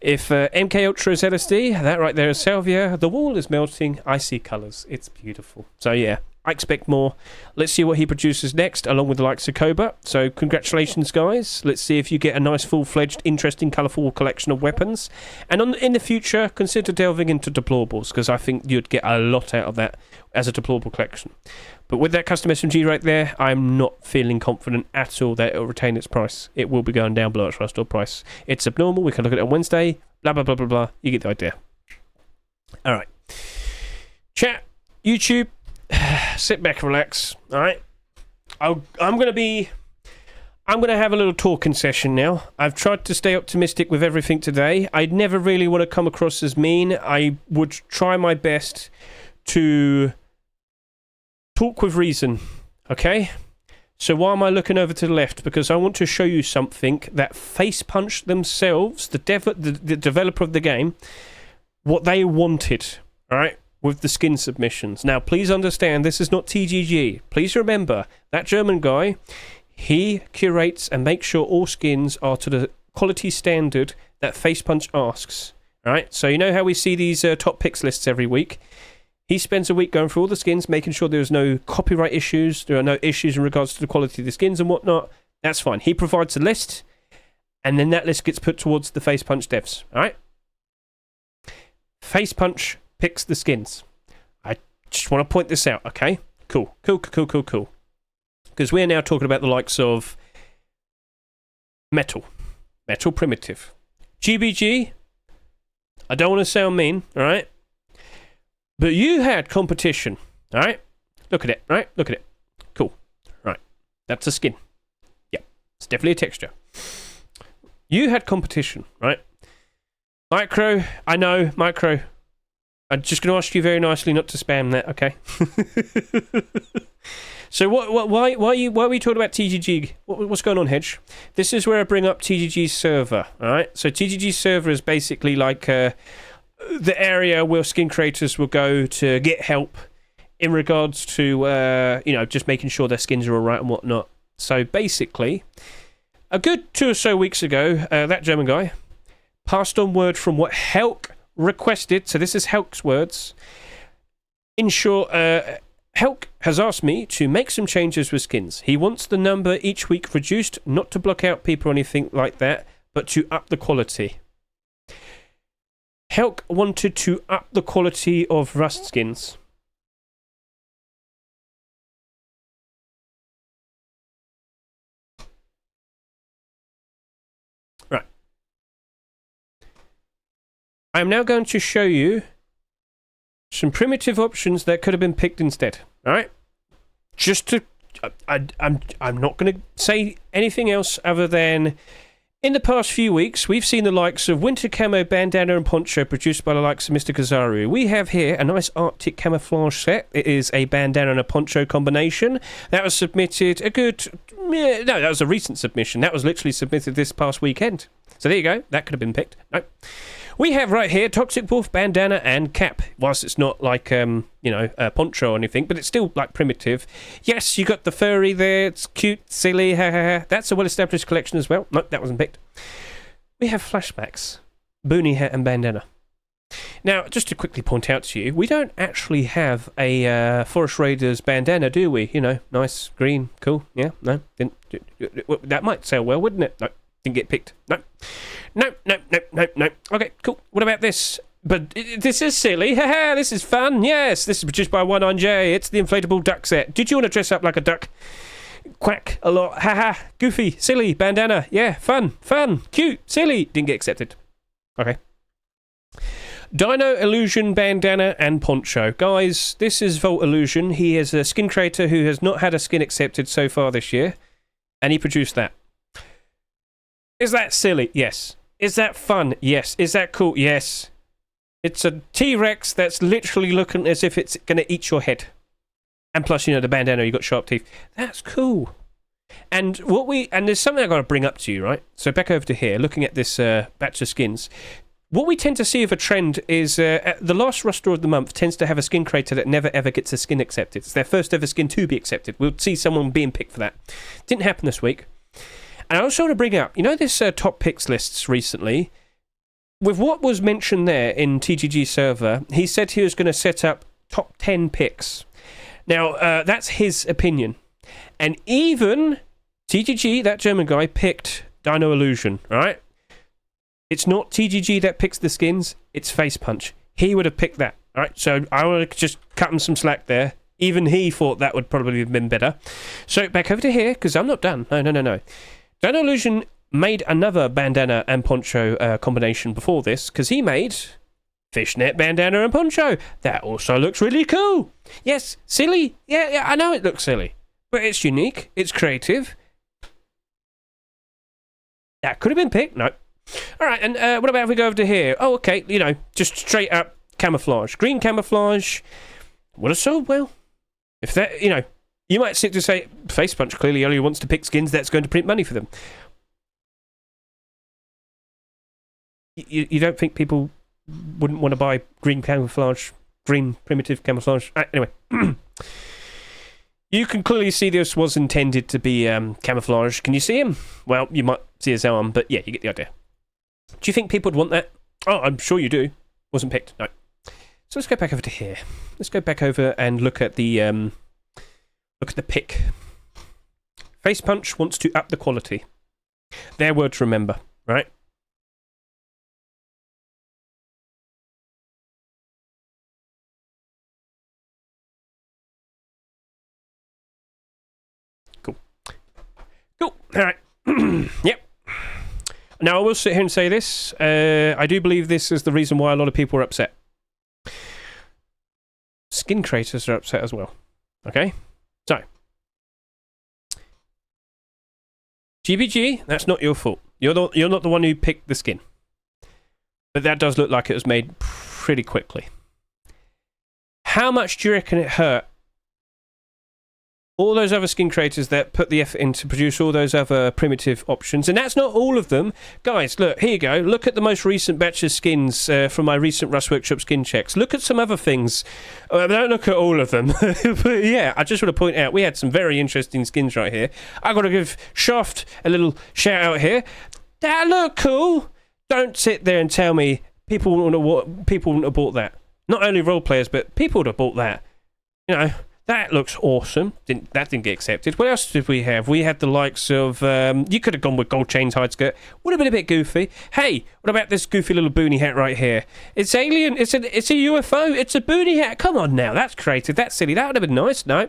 If MK Ultra is LSD, that right there is Salvia. The wall is melting. I see colours. It's beautiful. So yeah, I expect more. Let's see what he produces next, along with the likes of Koba. So congratulations, guys. Let's see if you get a nice, full-fledged, interesting, colourful collection of weapons. And in the future, consider delving into deplorables, because I think you'd get a lot out of that as a deplorable collection. But with that custom SMG right there, I'm not feeling confident at all that it'll retain its price. It will be going down below its Rust Door price. It's abnormal. We can look at it on Wednesday. Blah, blah, blah, blah, blah. You get the idea. All right. Chat, YouTube, sit back, relax. All right. I'm going to have a little talking session now. I've tried to stay optimistic with everything today. I'd never really want to come across as mean. I would try my best to... talk with reason, okay? So why am I looking over to the left? Because I want to show you something that Facepunch themselves, the developer of the game, what they wanted, all right, with the skin submissions. Now, please understand, this is not TGG. Please remember, that German guy, he curates and makes sure all skins are to the quality standard that Facepunch asks, all right? So you know how we see these top picks lists every week? He spends a week going through all the skins, making sure there's no copyright issues, there are no issues in regards to the quality of the skins and whatnot. That's fine. He provides a list, and then that list gets put towards the Facepunch devs. Alright? Facepunch picks the skins. I just want to point this out, okay? Cool. Because we're now talking about the likes of Metal Primitive. GBG, I don't want to sound mean, alright? But you had competition, alright? Look at it, right? Look at it. Cool. Right. That's a skin. Yeah. It's definitely a texture. You had competition, right? Micro, I know, Micro. I'm just going to ask you very nicely not to spam that, okay? So why are we talking about TGG? What's going on, Hedge? This is where I bring up TGG server, all right? So TGG server is basically like the area where skin creators will go to get help in regards to, just making sure their skins are all right and whatnot. So basically, a good 2 or so weeks ago, that German guy passed on word from what Helk requested. So this is Helk's words. In short, Helk has asked me to make some changes with skins. He wants the number each week reduced, not to block out people or anything like that, but to up the quality. Helk wanted to up the quality of Rust skins. Right. I'm now going to show you some primitive options that could have been picked instead. All right, just to, I'm not going to say anything else other than, in the past few weeks, we've seen the likes of Winter Camo, Bandana, and Poncho produced by the likes of Mr. Kazaru. We have here a nice Arctic camouflage set. It is a Bandana and a Poncho combination. That was submitted that was a recent submission. That was literally submitted this past weekend. So there you go. That could have been picked. No. We have right here Toxic Wolf, Bandana, and Cap. Whilst it's not like, a poncho or anything, but it's still, like, primitive. Yes, you got the furry there. It's cute, silly, ha ha ha. That's a well-established collection as well. Nope, that wasn't picked. We have Flashbacks, Boonie Hat, and Bandana. Now, just to quickly point out to you, we don't actually have a Forest Raiders bandana, do we? You know, nice, green, cool. Yeah, no, didn't. That might sell well, wouldn't it? No, didn't get picked. No. Okay, cool. What about this? But this is silly. Haha, this is fun. Yes, this is produced by 19J. It's the inflatable duck set. Did you want to dress up like a duck? Quack a lot. Haha, goofy, silly, bandana. Yeah, fun, cute, silly. Didn't get accepted. Okay. Dino Illusion, Bandana, and Poncho. Guys, this is Volt Illusion. He is a skin creator who has not had a skin accepted so far this year, and he produced that. Is that silly? Yes. Is that fun? Yes. Is that cool? Yes. It's a T-Rex that's literally looking as if it's going to eat your head. And plus, the bandana, you got sharp teeth. That's cool. And there's something I've got to bring up to you, right? So back over to here, looking at this batch of skins. What we tend to see of a trend is the last roster of the month tends to have a skin creator that never ever gets a skin accepted. It's their first ever skin to be accepted. We'll see someone being picked for that. Didn't happen this week. And I also want to bring up, this top picks lists recently, with what was mentioned there in TGG server, he said he was going to set up top 10 picks. Now, that's his opinion. And even TGG, that German guy, picked Dino Illusion, right? It's not TGG that picks the skins, it's Facepunch. He would have picked that, all right? So I want to just cut him some slack there. Even he thought that would probably have been better. So back over to here, because I'm not done. No. Dino Illusion made another Bandana and Poncho combination before this, because he made Fishnet, Bandana, and Poncho. That also looks really cool. Yes, silly. Yeah, I know it looks silly. But it's unique. It's creative. That could have been picked. No. All right, and what about if we go over to here? Oh, okay, just straight up camouflage. Green camouflage would have sold well. If that, you might sit to say, Facepunch clearly only wants to pick skins that's going to print money for them. You don't think people wouldn't want to buy green camouflage, green primitive camouflage? Anyway. You can clearly see this was intended to be camouflage. Can you see him? Well, you might see his arm, but yeah, you get the idea. Do you think people would want that? Oh, I'm sure you do. Wasn't picked. No. So let's go back over to here. Let's go back over and look at the pick. Facepunch wants to up the quality. Their word to remember, right? Cool. All right. Yep. Now, I will sit here and say this. I do believe this is the reason why a lot of people are upset. Skin creators are upset as well. Okay? So. GBG, that's not your fault. You're not the one who picked the skin. But that does look like it was made pretty quickly. how much do you reckon it hurt all those other skin creators that put the effort in to produce all those other primitive options? And that's not all of them. Guys, look, here you go. Look at the most recent batch of skins from my recent Rust Workshop skin checks. Look at some other things. Don't look at all of them. But yeah, I just want to point out, we had some very interesting skins right here. I've got to give Shaft a little shout out here. That look cool. Don't sit there and tell me people wouldn't have bought that. Not only role players, but people would have bought that. You know, that looks awesome. That didn't get accepted. What else did we have? We had the likes of... you could have gone with gold chains, hide skirt. Would have been a bit goofy. Hey, what about this goofy little boonie hat right here? It's alien. It's a UFO. It's a boonie hat. Come on now. That's creative. That's silly. That would have been nice. No.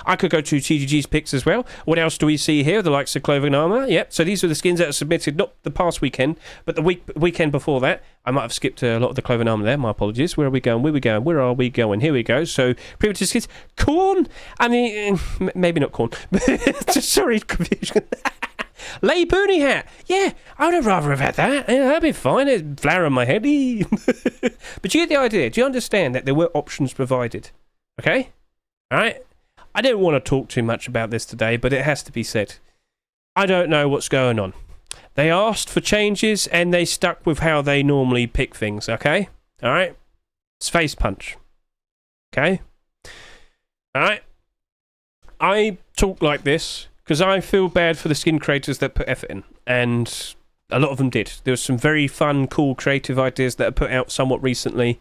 I could go to TGG's picks as well. What else do we see here? The likes of clothing and armour. Yep. So these are the skins that are submitted, not the past weekend, but the weekend before that. I might have skipped a lot of the clothing armour there. My apologies. Where are we going? Where are we going? Here we go. So, primitive skins. Corn? I mean, maybe not corn. Sorry, confusion. Lay boonie hat. Yeah, I would have rather have had that. Yeah, that'd be fine. It's flower on my head. But you get the idea. Do you understand that there were options provided? Okay? Alright? I don't want to talk too much about this today, but it has to be said. I don't know what's going on. They asked for changes and they stuck with how they normally pick things, okay? Alright? It's Facepunch. Okay? Alright? I talk like this because I feel bad for the skin creators that put effort in, and a lot of them did. There was some very fun, cool, creative ideas that are put out somewhat recently.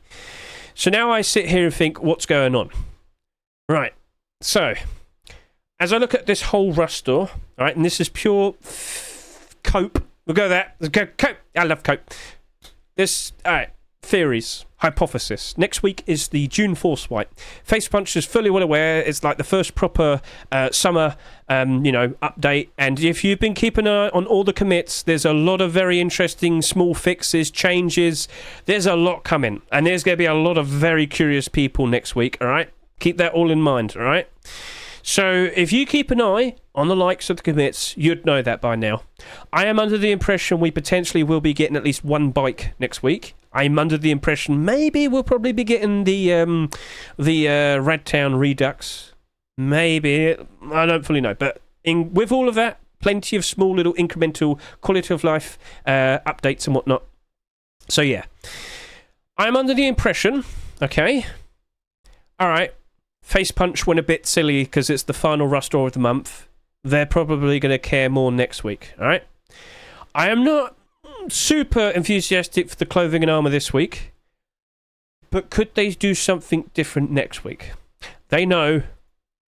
So now I sit here and think, what's going on? Right. So, as I look at this whole Rust store, alright, and this is pure cope. We'll go there. Let's go cope. I love cope. This, alright, theories, hypothesis. Next week is the June Forcewipe. Facepunch is fully well aware it's like the first proper summer, update. And if you've been keeping an eye on all the commits, there's a lot of very interesting small fixes, changes. There's a lot coming, and there's going to be a lot of very curious people next week. All right, keep that all in mind. All right. So if you keep an eye on the likes of the commits, you'd know that by now. I am under the impression we potentially will be getting at least one bike next week. I'm under the impression maybe we'll probably be getting the Radtown Redux. Maybe. I don't fully know. But with all of that, plenty of small little incremental quality of life updates and whatnot. So yeah. I'm under the impression, okay, alright, Facepunch went a bit silly because it's the final Rust store of the month. They're probably going to care more next week, alright? I am not super enthusiastic for the clothing and armour this week, but could they do something different next week? They know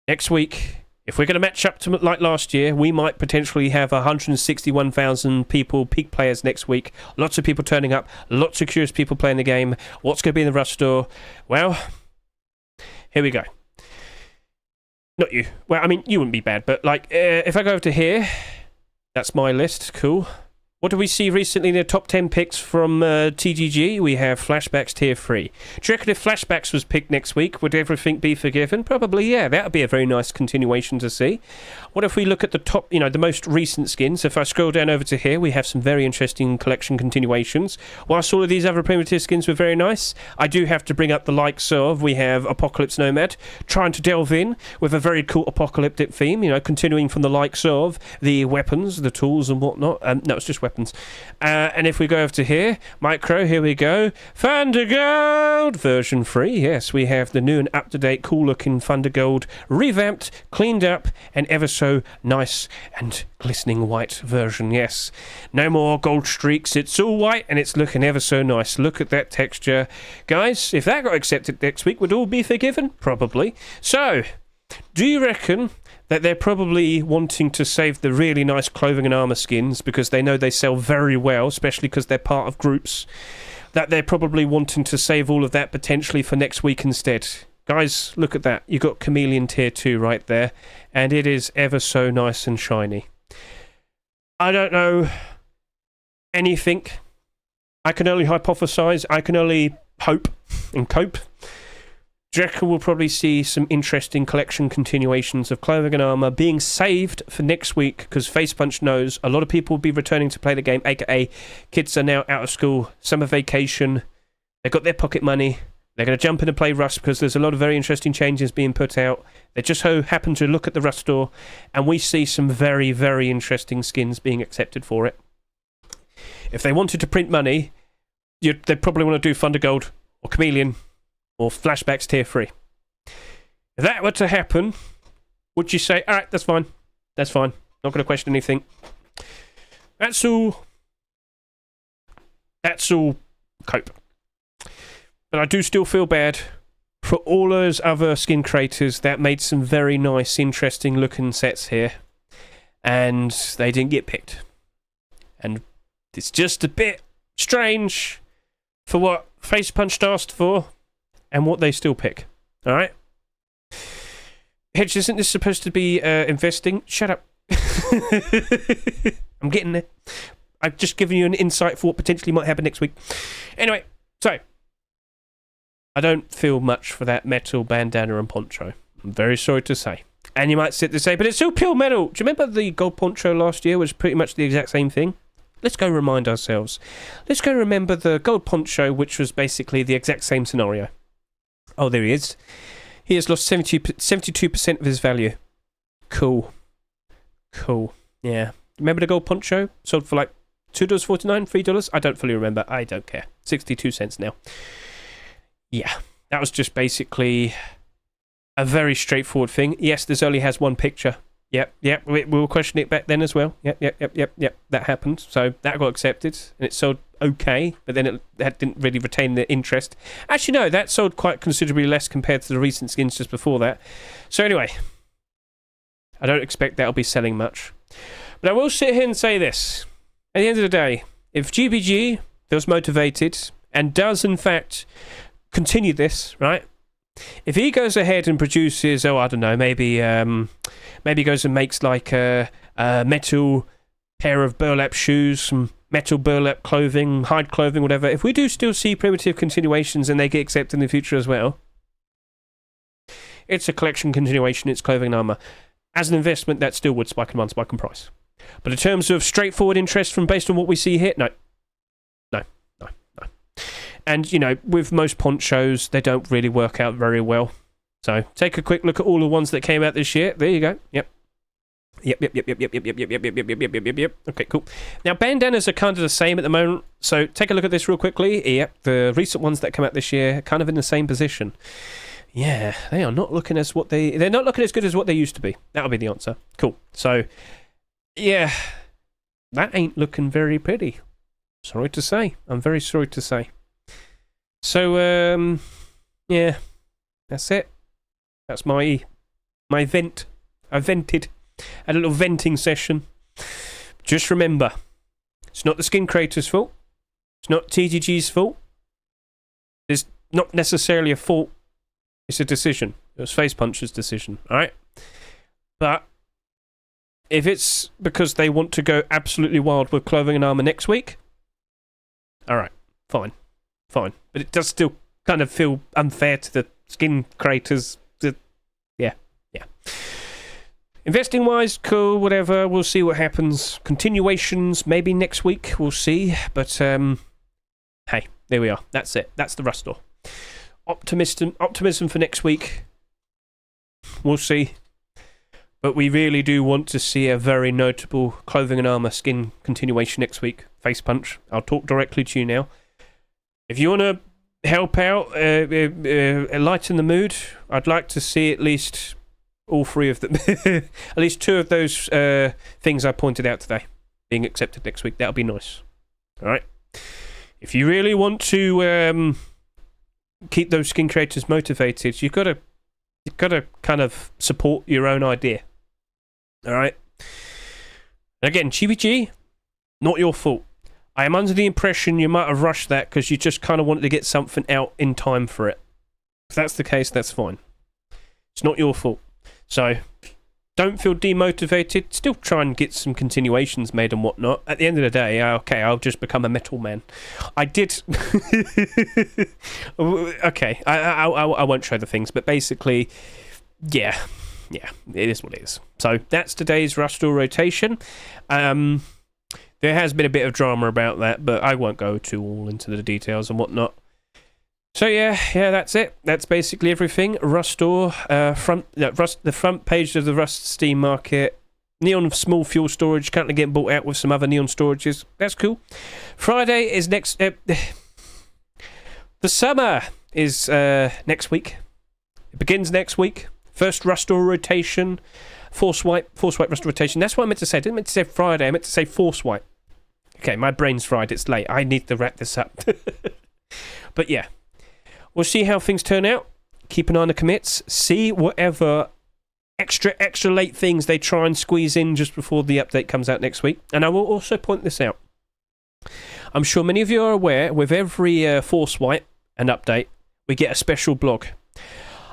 next week, if we're going to match up to like last year, we might potentially have 161,000 people, peak players next week. Lots of people turning up, lots of curious people playing the game. What's going to be in the Rust store? Well, here we go. Not you. Well, I mean, you wouldn't be bad, but like, if I go over to here, that's my list. Cool. What do we see recently in the top 10 picks from TGG? We have Flashbacks Tier 3. Do you reckon if Flashbacks was picked next week, would everything be forgiven? Probably, yeah. That would be a very nice continuation to see. What if we look at the top, the most recent skins? If I scroll down over to here, we have some very interesting collection continuations. Whilst all of these other primitive skins were very nice, I do have to bring up the likes of, we have Apocalypse Nomad, trying to delve in with a very cool apocalyptic theme, continuing from the likes of the weapons, the tools and whatnot. No, it's just weapons. And if we go over to here, Micro, here we go. Thundergold version 3. Yes, we have the new and up-to-date, cool-looking Thundergold, revamped, cleaned up, and ever so nice and glistening white version. Yes, no more gold streaks. It's all white, and it's looking ever so nice. Look at that texture. Guys, if that got accepted next week, would all be forgiven? Probably. So, do you reckon that they're probably wanting to save the really nice clothing and armour skins because they know they sell very well, especially because they're part of groups, that they're probably wanting to save all of that potentially for next week instead? Guys, look at that. You've got Chameleon Tier 2 right there, and it is ever so nice and shiny. I don't know anything. I can only hypothesize. I can only hope and cope. Drecker will probably see some interesting collection continuations of clothing and armour being saved for next week because Facepunch knows a lot of people will be returning to play the game, aka kids are now out of school, summer vacation, they've got their pocket money, They're going to jump in and play Rust because there's a lot of very interesting changes being put out. They just so happen to look at the Rust store, and we see some very, very interesting skins being accepted for it. If they wanted to print money, they'd probably want to do Thundergold or Chameleon or Flashbacks Tier 3. If that were to happen, would you say, all right, that's fine. That's fine. Not going to question anything. That's all cope. But I do still feel bad for all those other skin creators that made some very nice, interesting looking sets here, and they didn't get picked. And it's just a bit strange for what Facepunch asked for and what they still pick. Alright? Hedge, isn't this supposed to be investing? Shut up. I'm getting there. I've just given you an insight for what potentially might happen next week. Anyway, so I don't feel much for that metal bandana and poncho. I'm very sorry to say. And you might sit there and say, but it's still pure metal. Do you remember the gold poncho last year was pretty much the exact same thing? Let's go remind ourselves. Let's go remember the gold poncho, which was basically the exact same scenario. Oh, there he is. He has lost 72% of his value. Cool. Yeah. Remember the gold poncho? Sold for like $2.49, $3? I don't fully remember. I don't care. 62 cents now. Yeah. That was just basically a very straightforward thing. Yes, this only has one picture. Yep. We were questioning it back then as well. Yep. That happened. So that got accepted, and it sold okay, but then that didn't really retain the interest. Actually, no, that sold quite considerably less compared to the recent skins just before that. So anyway, I don't expect that'll be selling much. But I will sit here and say this. At the end of the day, if GBG feels motivated and does, in fact, continue this, right? If he goes ahead and produces, I don't know, maybe goes and makes like a metal pair of burlap shoes, some metal burlap clothing, hide clothing, whatever. If we do still see primitive continuations and they get accepted in the future as well, it's a collection continuation, it's clothing and armor. As an investment, that still would spike in price. But in terms of straightforward interest from based on what we see here, no. And, you know, with most ponchos, they don't really work out very well. So take a quick look at all the ones that came out this year. There you go. Yep. Okay, cool. Now, bandanas are kind of the same at the moment. So take a look at this real quickly. Yep, the recent ones that come out this year are kind of in the same position. Yeah, they are not looking as they're not looking as good as what they used to be. That'll be the answer. Cool. So, yeah, that ain't looking very pretty. Sorry to say. I'm very sorry to say. So, yeah, that's it. That's my vent. I vented. Had a little venting session. Just remember, it's not the skin creator's fault. It's not TGG's fault. It's not necessarily a fault. It's a decision. It was Facepunch's decision, alright? But if it's because they want to go absolutely wild with clothing and armor next week, alright, fine. But it does still kind of feel unfair to the skin creators. Yeah. Investing wise, cool, whatever. We'll see what happens. Continuations, maybe next week. We'll see. But, hey, there we are. That's it. That's the Rust store. Optimism for next week. We'll see. But we really do want to see a very notable clothing and armor skin continuation next week. Facepunch. I'll talk directly to you now. If you want to help out, lighten the mood, I'd like to see at least all three of them. At least two of those things I pointed out today being accepted next week. That'll be nice. Alright? If you really want to keep those skin creators motivated, you've got to kind of support your own idea. Alright? Again, GBG, not your fault. I am under the impression you might have rushed that because you just kind of wanted to get something out in time for it. If that's the case, that's fine. It's not your fault. So, don't feel demotivated. Still try and get some continuations made and whatnot. At the end of the day, okay, I'll just become a metal man. I did... okay, I won't show the things, but basically, yeah, it is what it is. So, that's today's Rust Store rotation. There has been a bit of drama about that, but I won't go too all into the details and whatnot. So yeah, that's it. That's basically everything. Rustore, the front page of the Rust Steam Market. Neon small fuel storage currently getting bought out with some other Neon storages. That's cool. Friday is next. The summer is next week. It begins next week. First Rustore rotation. Forcewipe Rustore rotation. That's what I meant to say. I didn't meant to say Friday. I meant to say Forcewipe. Okay, my brain's fried. It's late. I need to wrap this up. But yeah. We'll see how things turn out. Keep an eye on the commits. See whatever extra late things they try and squeeze in just before the update comes out next week. And I will also point this out. I'm sure many of you are aware, with every Forcewipe and update, we get a special blog.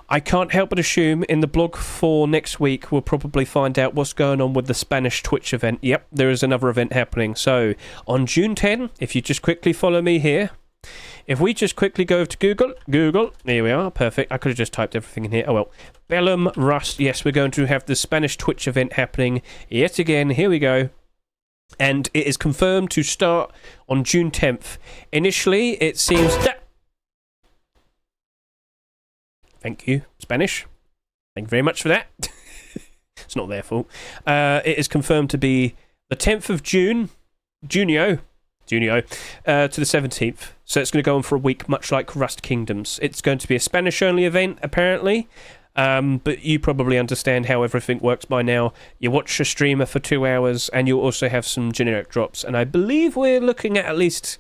I can't help but assume in the blog for next week, we'll probably find out what's going on with the Spanish Twitch event. Yep, there is another event happening. So, on June 10, if you just quickly follow me here, if we just quickly go to Google, here we are, perfect. I could have just typed everything in here. Oh well. Bellum, Rust, yes, we're going to have the Spanish Twitch event happening yet again. Here we go. And it is confirmed to start on June 10th. Initially, it seems that... Thank you, Spanish. Thank you very much for that. It's not their fault. It is confirmed to be the 10th of June, Junio, to the 17th. So it's going to go on for a week, much like Rust Kingdoms. It's going to be a Spanish-only event, apparently. But you probably understand how everything works by now. You watch a streamer for 2 hours, and you'll also have some generic drops. And I believe we're looking at least...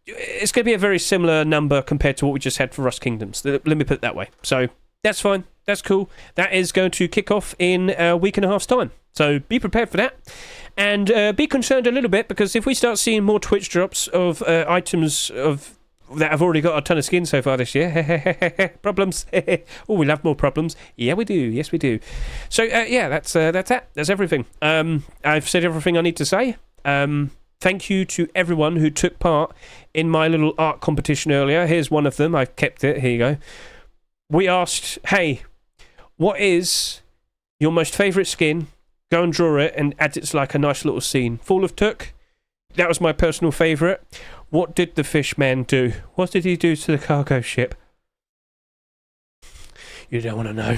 It's going to be a very similar number compared to what we just had for Rust Kingdoms. Let me put it that way. So that's fine. That's cool. That is going to kick off in a week and a half's time. So be prepared for that. And be concerned a little bit, because if we start seeing more Twitch drops of items that have already got a ton of skins so far this year, problems. Oh, we love more problems. Yeah, we do. Yes, we do. So yeah, that's that. That's everything. I've said everything I need to say. Thank you to everyone who took part in my little art competition earlier. Here's one of them. I've kept it. Here you go. We asked, hey, what is your most favourite skin? Go and draw it and add it to like a nice little scene. Fall of Took, that was my personal favourite. What did the Fishman do? What did he do to the cargo ship? You don't want to know.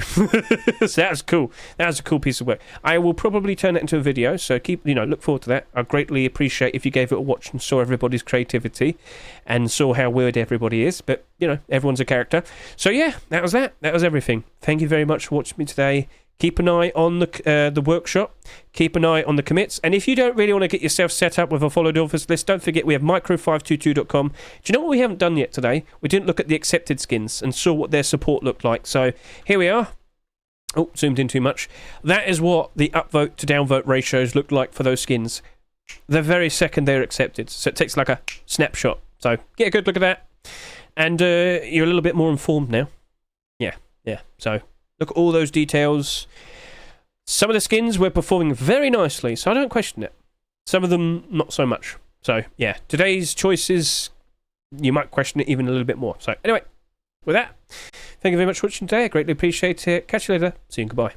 So that was cool. That was a cool piece of work. I will probably turn it into a video, so look forward to that. I greatly appreciate if you gave it a watch and saw everybody's creativity and saw how weird everybody is. But, everyone's a character. So yeah, that was that. That was everything. Thank you very much for watching me today. Keep an eye on the workshop. Keep an eye on the commits. And if you don't really want to get yourself set up with a followed authors list, don't forget we have micro522.com. Do you know what we haven't done yet today? We didn't look at the accepted skins and saw what their support looked like. So here we are. Oh, zoomed in too much. That is what the upvote to downvote ratios look like for those skins. The very second they're accepted. So it takes like a snapshot. So get a good look at that. And you're a little bit more informed now. Yeah. So... look at all those details. Some of the skins were performing very nicely, so I don't question it. Some of them, not so much. So, yeah, today's choices, you might question it even a little bit more. So, anyway, with that, thank you very much for watching today. I greatly appreciate it. Catch you later. See you and goodbye.